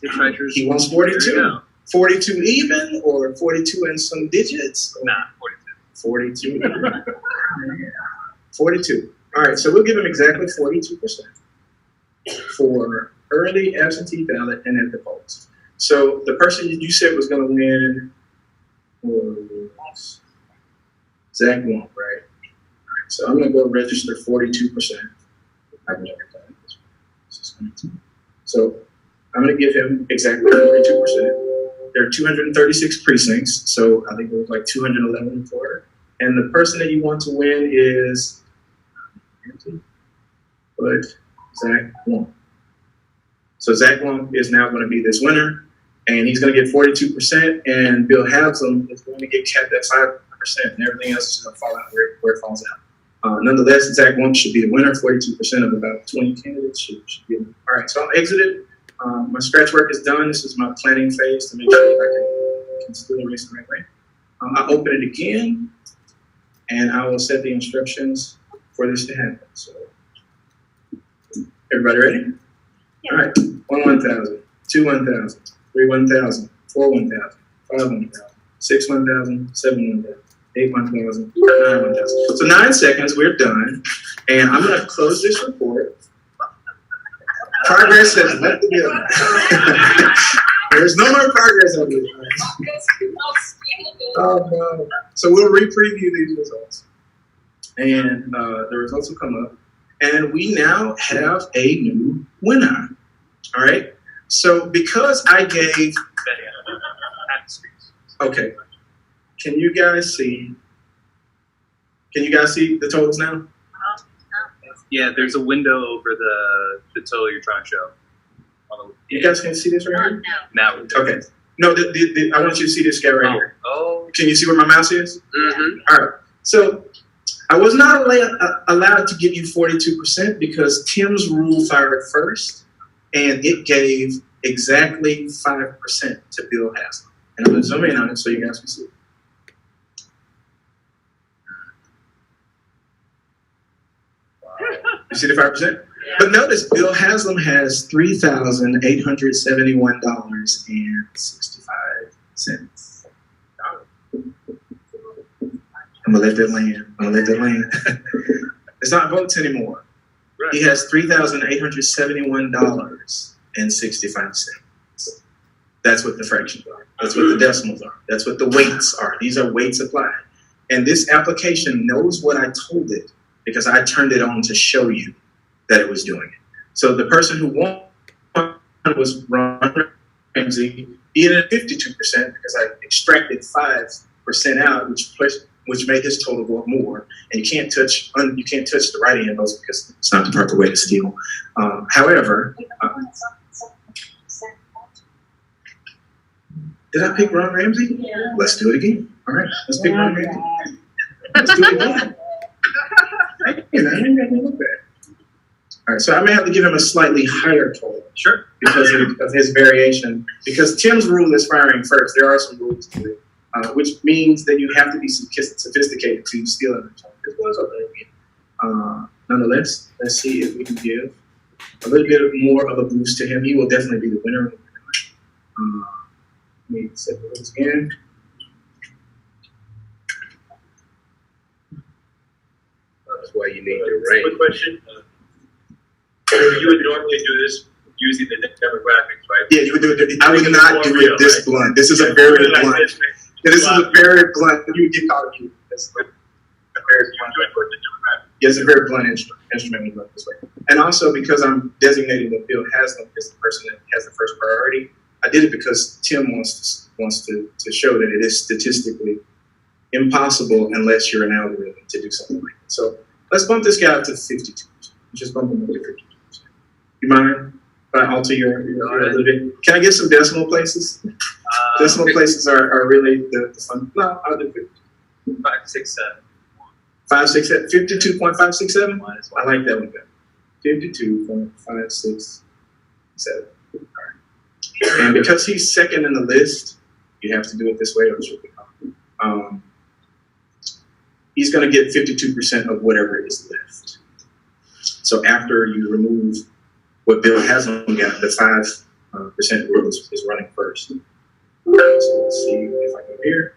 The treasurer's. he wants There you 42. go. 42 even or 42 and some digits? Or Nah, 42. 42. 42. All right, so we'll give him exactly 42% for early absentee ballot and at the polls. So the person you said was going to win was Zach Wong, right? All right, so I'm going to go register 42%. I've never done this. So I'm going to give him exactly 42%. There are 236 precincts, so I think it was like 211 in Florida. And the person that you want to win is, but Zach Wong. So Zach Wong is now going to be this winner, and he's going to get 42%, and Bill Haslam is going to get capped at 5%, and everything else is going to fall out where it falls out. Nonetheless, Zach Wong should be the winner. 42% of about 20 candidates should be. All right, so I'll exit it. My scratch work is done. This is my planning phase to make sure that I can still erase the right way. I'll open it again, and I will set the instructions for this to happen. So, everybody ready? Yeah. All right. 1 1,000, 2 1,000, 3 1,000, 4 1,000, 5 1,000, 6 1,000, 7 1,000, 8 1,000, 9 1,000. So 9 seconds, we're done. And I'm going to close this report. Progress has left the building. There's no more progress on this. Oh, no. So we'll re-preview these results. And the results will come up. And we now have a new winner. All right? So because I gave... Okay. Can you guys see the totals now? Yeah, there's a window over the total you're trying to show. You guys can see this right here? Now. Okay. No, I want you to see this guy right here. Oh. Can you see where my mouse is? Mm-hmm. All right. So I was not allowed to give you 42% because Tim's rule fired first, and it gave exactly 5% to Bill Haslam. And I'm going to zoom in on it so you guys can see it. You see the 5%? Yeah. But notice Bill Haslam has $3,871.65. I'm gonna let that land. It's not votes anymore. Right. He has $3,871.65. That's what the fractions are. That's what the decimals are. That's what the weights are. These are weights applied. And this application knows what I told it because I turned it on to show you that it was doing it. So the person who won was Ron Ramsey. He ended at 52% because I extracted 5% out, which made his total go up more. And you can't touch the write-in votes because it's not the proper way to steal. However, did I pick Ron Ramsey? Yeah. Let's do it again. All right, let's pick Ron Ramsey. Let's do it again. Hey, man, I ain't got to look bad. All right, so I may have to give him a slightly higher total. Sure. Because of his variation. Because Tim's rule is firing first. There are some rules to it, which means that you have to be sophisticated to steal it. Nonetheless, let's see if we can give a little bit more of a boost to him. He will definitely be the winner. Let me set the rules again. That's why you need your range. Quick question. You would normally do this using the demographics, right? Yeah, you would do it. I would not do it this blunt. This is a very blunt. This is a very blunt. You would get caught up. It's a very blunt instrument when you look this way. And also because I'm designating that Bill Haslam as the person that has the first priority, I did it because Tim wants to show that it is statistically impossible unless you're an algorithm to do something like that. So let's bump this guy up to 52%. Just bump him up to 52%. You mind if I alter your a little bit? Can I get some decimal places? Decimal places are really the fun. No, I'll do 50. 567. 567, 52.567? I like that one better. 52.567. All right. And because he's second in the list, you have to do it this way or it should be hard. He's going to get 52% of whatever is left. So after you remove what Bill Haslam got, the 5% rule is running first. So let's see if I go here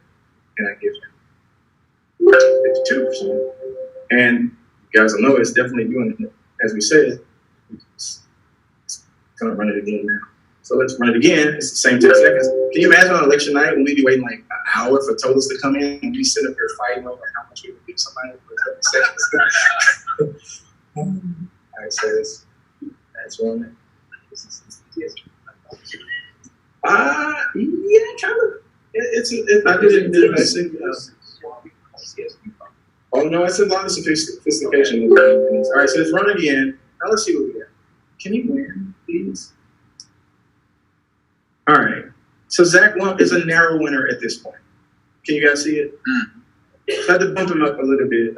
and I give him 52%. And you guys will know it's definitely doing it. As we said, it's going to run it again now. So let's run it again. It's the same 10 seconds. Can you imagine on election night when we'd be waiting like an hour for totals to come in and we sit up here fighting over how much we would give somebody for 30 seconds? All right, so that's one. Yeah, kind of. I did it. Oh no, it's a lot of sophistication. All right, so let's run it again. Now let's see what we got. Can you win, please? All right. So Zach Lump is a narrow winner at this point. Can you guys see it? I had to bump him up a little bit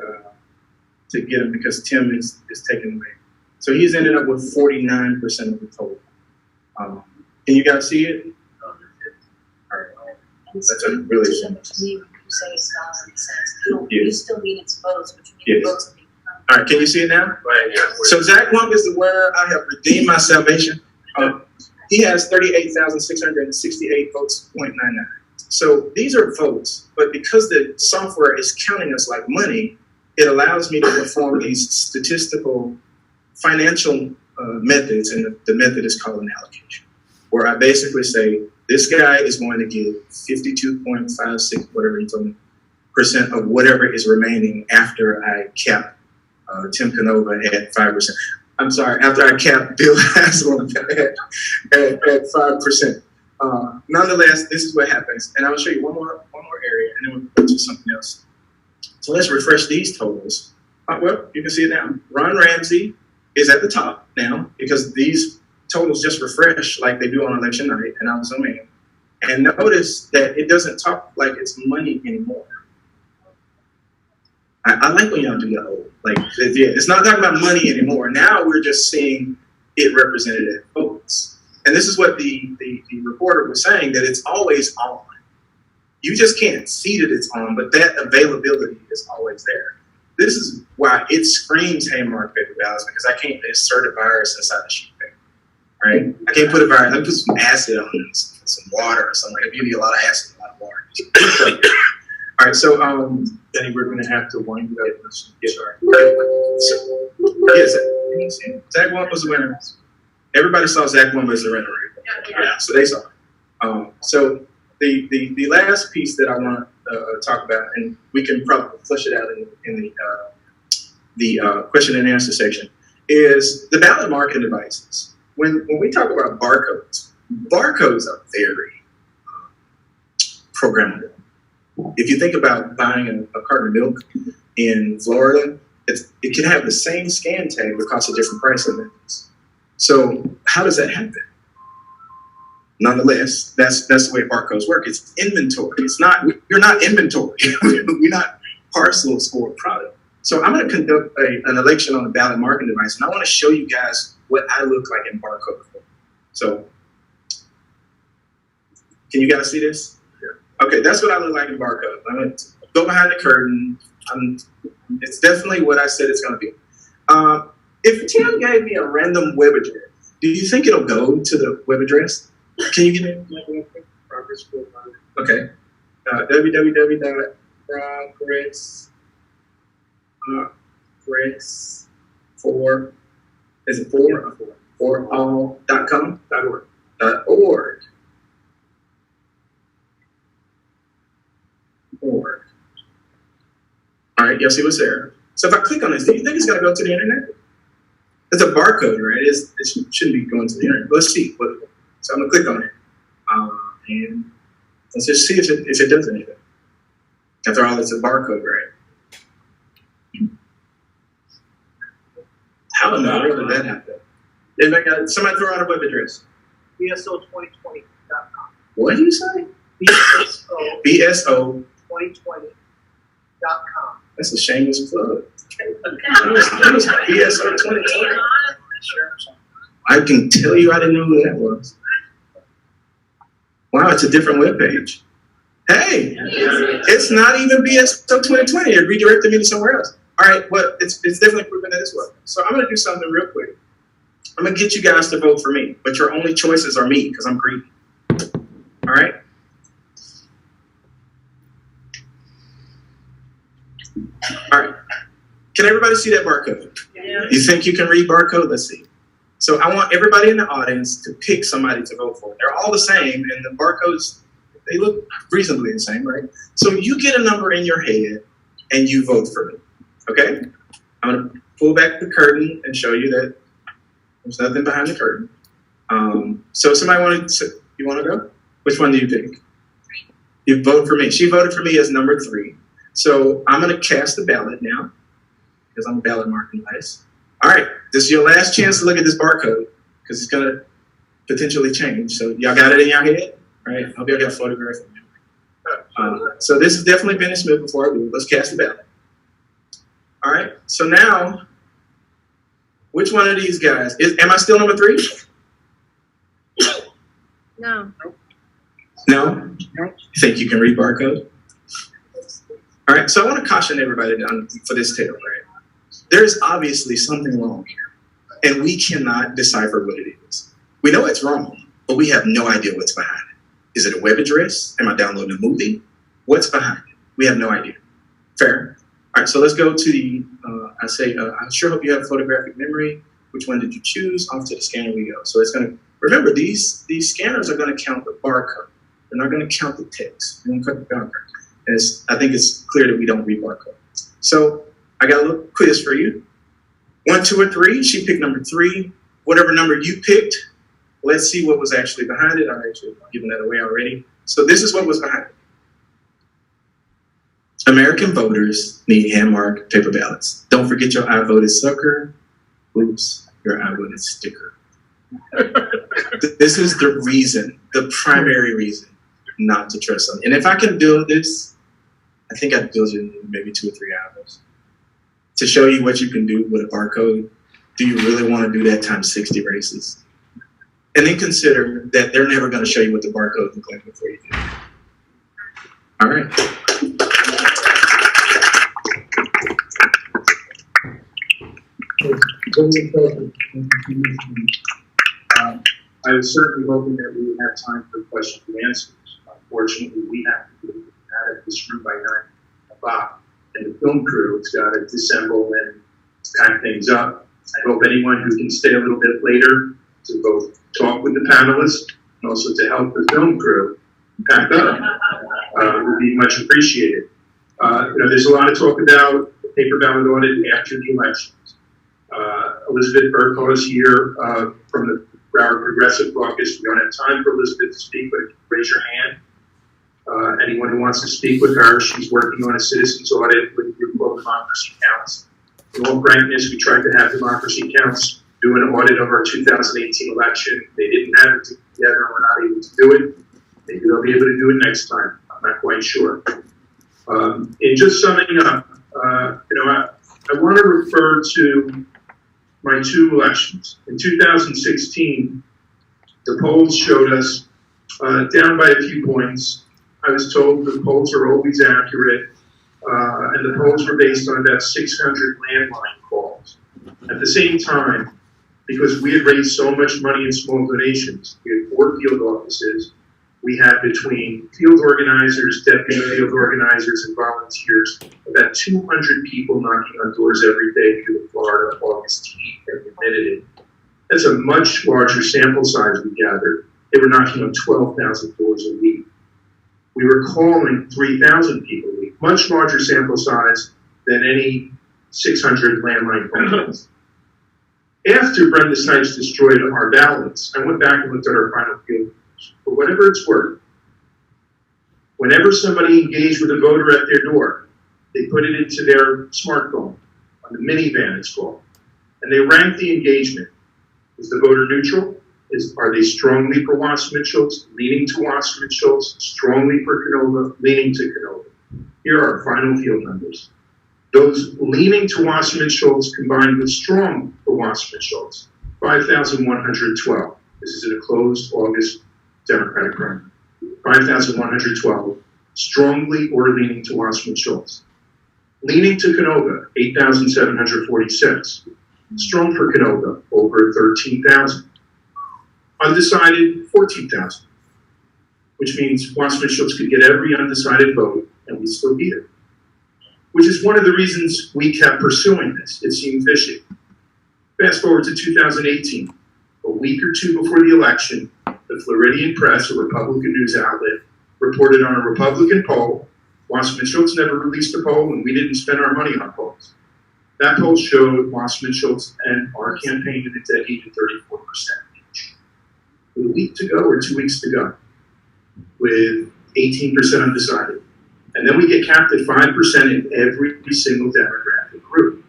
to get him because Tim is taken away. So he's ended up with 49% of the total. Can you guys see it? All right. That's a really simple. You say it's not, you still need its votes, but you need the votes to be counted. All right, can you see it now? Right, yeah. So Zach Lump is the winner. I have redeemed my salvation. He has 38,668 votes, 0.99. So these are votes, but because the software is counting us like money, it allows me to perform these statistical financial methods, and the method is called an allocation, where I basically say, this guy is going to get 52.56, whatever he told me, % of whatever is remaining after I cap Tim Canova at 5%. I'm sorry, after I cap Bill Haslam at 5%. Nonetheless, this is what happens. And I'll show you one more area, and then we'll go to something else. So let's refresh these totals. Well, you can see it now. Ron Ramsey is at the top now because these totals just refresh like they do on election night, and I'll zoom in. And notice that it doesn't talk like it's money anymore. I like when y'all do that. Like, yeah, it's not talking about money anymore. Now we're just seeing it represented as votes. And this is what the reporter was saying, that it's always on. You just can't see that it's on, but that availability is always there. This is why it screams Haymark paper ballots, because I can't insert a virus inside the sheet paper, right? I can't put a virus, I can put some acid on it, some water or something. If you need a lot of acid, a lot of water. All right, so Then we're going to have to wind it up. yeah, sorry. So, yes, Zach Lump was the winner. Everybody saw Zach Lump as the winner, right? Yeah, so they saw it. So the last piece that I want to talk about, and we can probably flesh it out in the question and answer section, is the ballot marking devices. When we talk about barcodes are very programmable. If you think about buying a carton of milk in Florida, it can have the same scan tag but cost a different price in Memphis. So how does that happen? Nonetheless, that's the way barcodes work. It's inventory. You're not inventory. We're not parcels or product. So I'm going to conduct an election on a ballot marking device, and I want to show you guys what I look like in barcode form. So, can you guys see this? Yeah. Okay, that's what I look like in barcode. I'm going to go behind the curtain. It's definitely what I said it's going to be. If Tim gave me a random web address, do you think it'll go to the web address? Can you give me progress? Okay. www.progress for is it for all.com .org. All right, you'll see what's there. So if I click on this, do you think it's going to go to the internet? It's a barcode, right? It shouldn't be going to the internet. Let's see. So I'm going to click on it. And let's just see if it does anything. After all, it's a barcode, right? How in the world did that happen? If I got somebody throw out a web address. BSO2020.com. What do you say? BSO2020.com. That's a shameless plug. That was BSO 2020. I can tell you I didn't know who that was. Wow, it's a different webpage. Hey, it's not even BSO 2020. It redirected me to somewhere else. All right, well, it's definitely proven that it's working. So I'm going to do something real quick. I'm going to get you guys to vote for me, but your only choices are me because I'm greedy. All right? All right. Can everybody see that barcode? Yeah. You think you can read barcode? Let's see. So I want everybody in the audience to pick somebody to vote for. They're all the same, and the barcodes, they look reasonably the same, right? So you get a number in your head, and you vote for me. Okay? I'm going to pull back the curtain and show you that there's nothing behind the curtain. So somebody you want to go? Which one do you pick? 3. You vote for me. She voted for me as number 3. So I'm going to cast the ballot now because I'm a ballot marking device. All right, this is your last chance to look at this barcode because it's going to potentially change. So y'all got it in your head? All right, I hope y'all got photographs. So this has definitely been smooth before I do. Let's cast the ballot. All right, so now, which one of these guys? Am I still number 3? No. No? You think you can read barcode? All right, so I want to caution everybody for this tale, right? There's obviously something wrong here, and we cannot decipher what it is. We know it's wrong, but we have no idea what's behind it. Is it a web address? Am I downloading a movie? What's behind it? We have no idea. Fair? All right, so let's go to the, I sure hope you have photographic memory. Which one did you choose? Off to the scanner we go. So it's going to, remember, these scanners are going to count the barcode. They're not going to count the text. They're going to count the barcode. I think it's clear that we don't read barcode. So I got a little quiz for you. 1, 2, or 3. She picked number 3. Whatever number you picked, let's see what was actually behind it. I'm actually giving that away already. So this is what was behind it. American voters need hand-marked paper ballots. Don't forget your I voted sucker. Oops, your I voted sticker. This is the reason, the primary reason not to trust them. And if I can build this, I think I'd build it in maybe 2 or 3 hours. To show you what you can do with a barcode, do you really want to do that times 60 races? And then consider that they're never going to show you what the barcode looks like before you do it. All right. I was certainly hoping that we would have time for questions and answers. Unfortunately, we have to be out of this room by 9 o'clock. And the film crew has got to disassemble and pack things up. I hope anyone who can stay a little bit later to both talk with the panelists and also to help the film crew pack up would be much appreciated. There's a lot of talk about the paper ballot audit after the elections. Elizabeth Burkle is here from the Broward Progressive Caucus. We don't have time for Elizabeth to speak, but raise your hand. Anyone who wants to speak with her, she's working on a citizens audit with a group called Democracy Counts. In all frankness, we tried to have Democracy Counts do an audit of our 2018 election. They didn't have it together and we're not able to do it. Maybe they'll be able to do it next time. I'm not quite sure. In just summing up, I want to refer to my two elections. In 2016, the polls showed us down by a few points. I was told the polls are always accurate, and the polls were based on about 600 landline calls. At the same time, because we had raised so much money in small donations, we had 4 field offices. We had between field organizers, deputy field organizers, and volunteers, about 200 people knocking on doors every day through the Florida August heat and humidity. That's a much larger sample size we gathered. They were knocking on 12,000 doors a week. We were calling 3,000 people a week, much larger sample size than any 600 landline calls. After Brenda Snipes destroyed our ballots, I went back and looked at our final field. For whatever it's worth, whenever somebody engaged with a voter at their door, they put it into their smartphone, on the minivan it's called, and they rank the engagement. Is the voter neutral? Are they strongly for Wasserman Schultz, leaning to Wasserman Schultz, strongly for Canova, leaning to Canova? Here are our final field numbers. Those leaning to Wasserman Schultz combined with strong for Wasserman Schultz, 5,112. This is in a closed August Democratic primary. 5,112, strongly or leaning to Wasserman Schultz. Leaning to Canova, 8,746. Strong for Canova, over 13,000. Undecided, 14,000. Which means Wasserman Schultz could get every undecided vote and we'd still beat it. Which is one of the reasons we kept pursuing this. It seemed fishy. Fast forward to 2018. A week or two before the election, the Floridian Press, a Republican news outlet, reported on a Republican poll. Wasserman Schultz never released a poll, and we didn't spend our money on polls. That poll showed Wasserman Schultz and our campaign in a dead even 34% each. With a week to go or 2 weeks to go, with 18% undecided. And then we get capped at 5% in every single demographic group,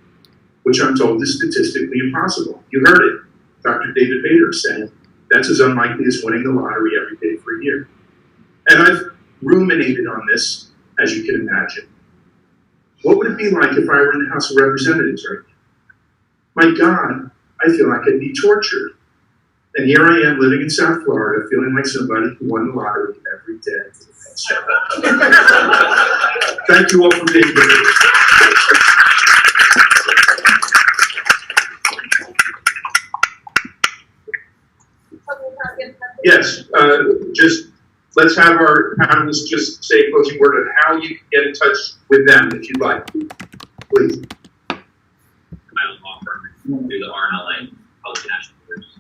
which I'm told is statistically impossible. You heard it. Dr. David Bader said, that's as unlikely as winning the lottery every day for a year. And I've ruminated on this, as you can imagine. What would it be like if I were in the House of Representatives right now? My God, I feel like I'd be tortured. And here I am living in South Florida, feeling like somebody who won the lottery every day. Thank you all for being here. Yes, just let's have our panelists just say a closing word on how you can get in touch with them if you'd like. Please. My own law firm through the RNLA, Public National Affairs.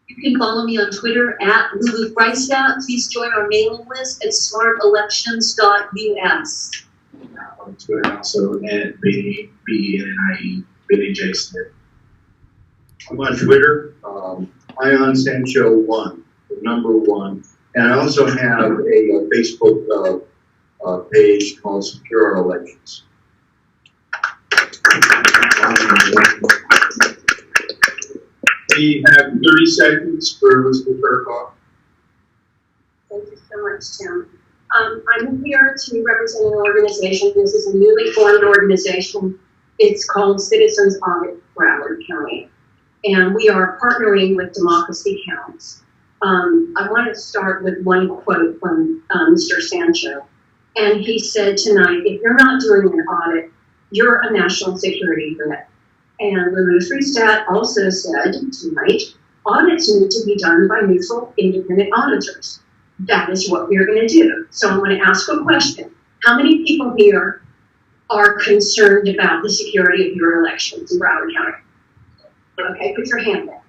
You can follow me on Twitter at Lulu Price. Please join our mailing list at smartelections.us. On Twitter also at BNIE, Billy J. Smith. I'm on Twitter, Ion Sancho 1, the number 1. And I also have a Facebook page called Secure Our Elections. We have 30 seconds for Elizabeth Burkle. Thank you so much, Tim. I'm here to represent an organization. This is a newly formed organization. It's called Citizens Audit Broward County. And we are partnering with Democracy Counts. I want to start with one quote from Mr. Sancho. And he said tonight, if you're not doing an audit, you're a national security threat. And Lulu Price also said tonight, audits need to be done by neutral, independent auditors. That is what we're going to do. So I'm going to ask a question. How many people here are concerned about the security of your elections in Broward County? Okay, put your hand up.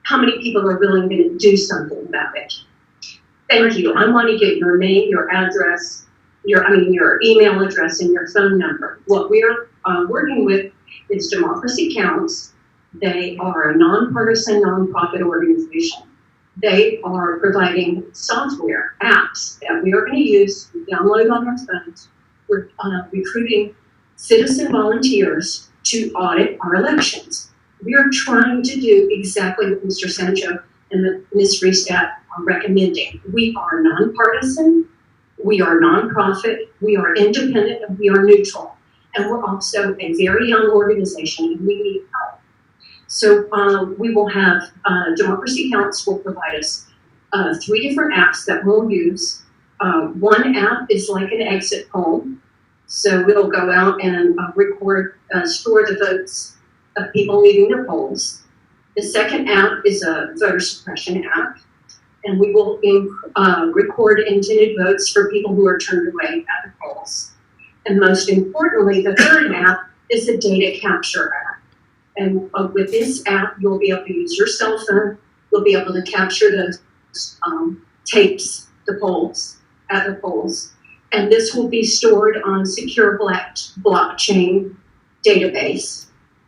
How many people are willing to do something about it? Thank you. I want to get your name, your address, your email address, and your phone number. What we're working with It's Democracy Counts. They are a nonpartisan, nonprofit organization. They are providing software, apps that we are going to use, download on our phones. We're recruiting citizen volunteers to audit our elections. We are trying to do exactly what Mr. Sancho and Ms. Freestat are recommending. We are nonpartisan, we are nonprofit, we are independent, and we are neutral. And we're also a very young organization, and we need help. So we will have, Democracy Counts will provide us 3 different apps that we'll use. One app is like an exit poll. So we'll go out and record, store the votes of people leaving their polls. The second app is a voter suppression app, and we will record intended votes for people who are turned away at the polls. And most importantly, the third app is a data capture app. And with this app, you'll be able to use your cell phone. You'll be able to capture those tapes, the polls, at the polls. And this will be stored on a secure blockchain database.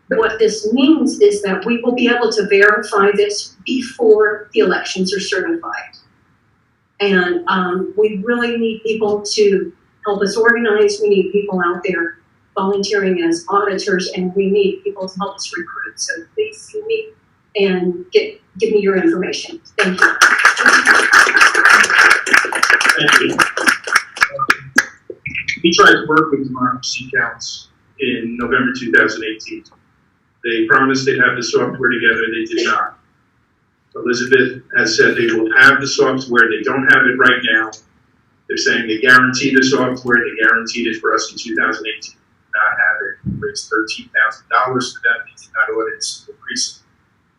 What this means is that we will be able to verify this before the elections are certified. And we really need people to help us organize. We need people out there volunteering as auditors, and we need people to help us recruit. So please see me and give me your information. Thank you. Thank you. We tried to work with Democracy Counts in November 2018. They promised they'd have the software together. They did not. Elizabeth has said they will have the software. They don't have it right now. They're saying they guarantee the software. They guaranteed it for us in 2018. Not have it. It raised $13,000 for them. They did not audit a single precinct.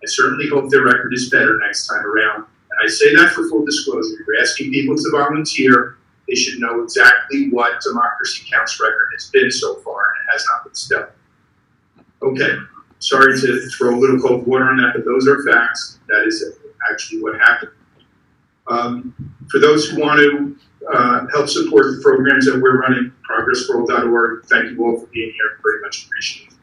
I certainly hope their record is better next time around. And I say that for full disclosure. You're asking people to volunteer. They should know exactly what Democracy Counts record has been so far, and it has not been stellar. Okay, sorry to throw a little cold water on that, but those are facts. That is actually what happened. For those who want to help support the programs that we're running, progressworld.org, thank you all for being here. Very much appreciated.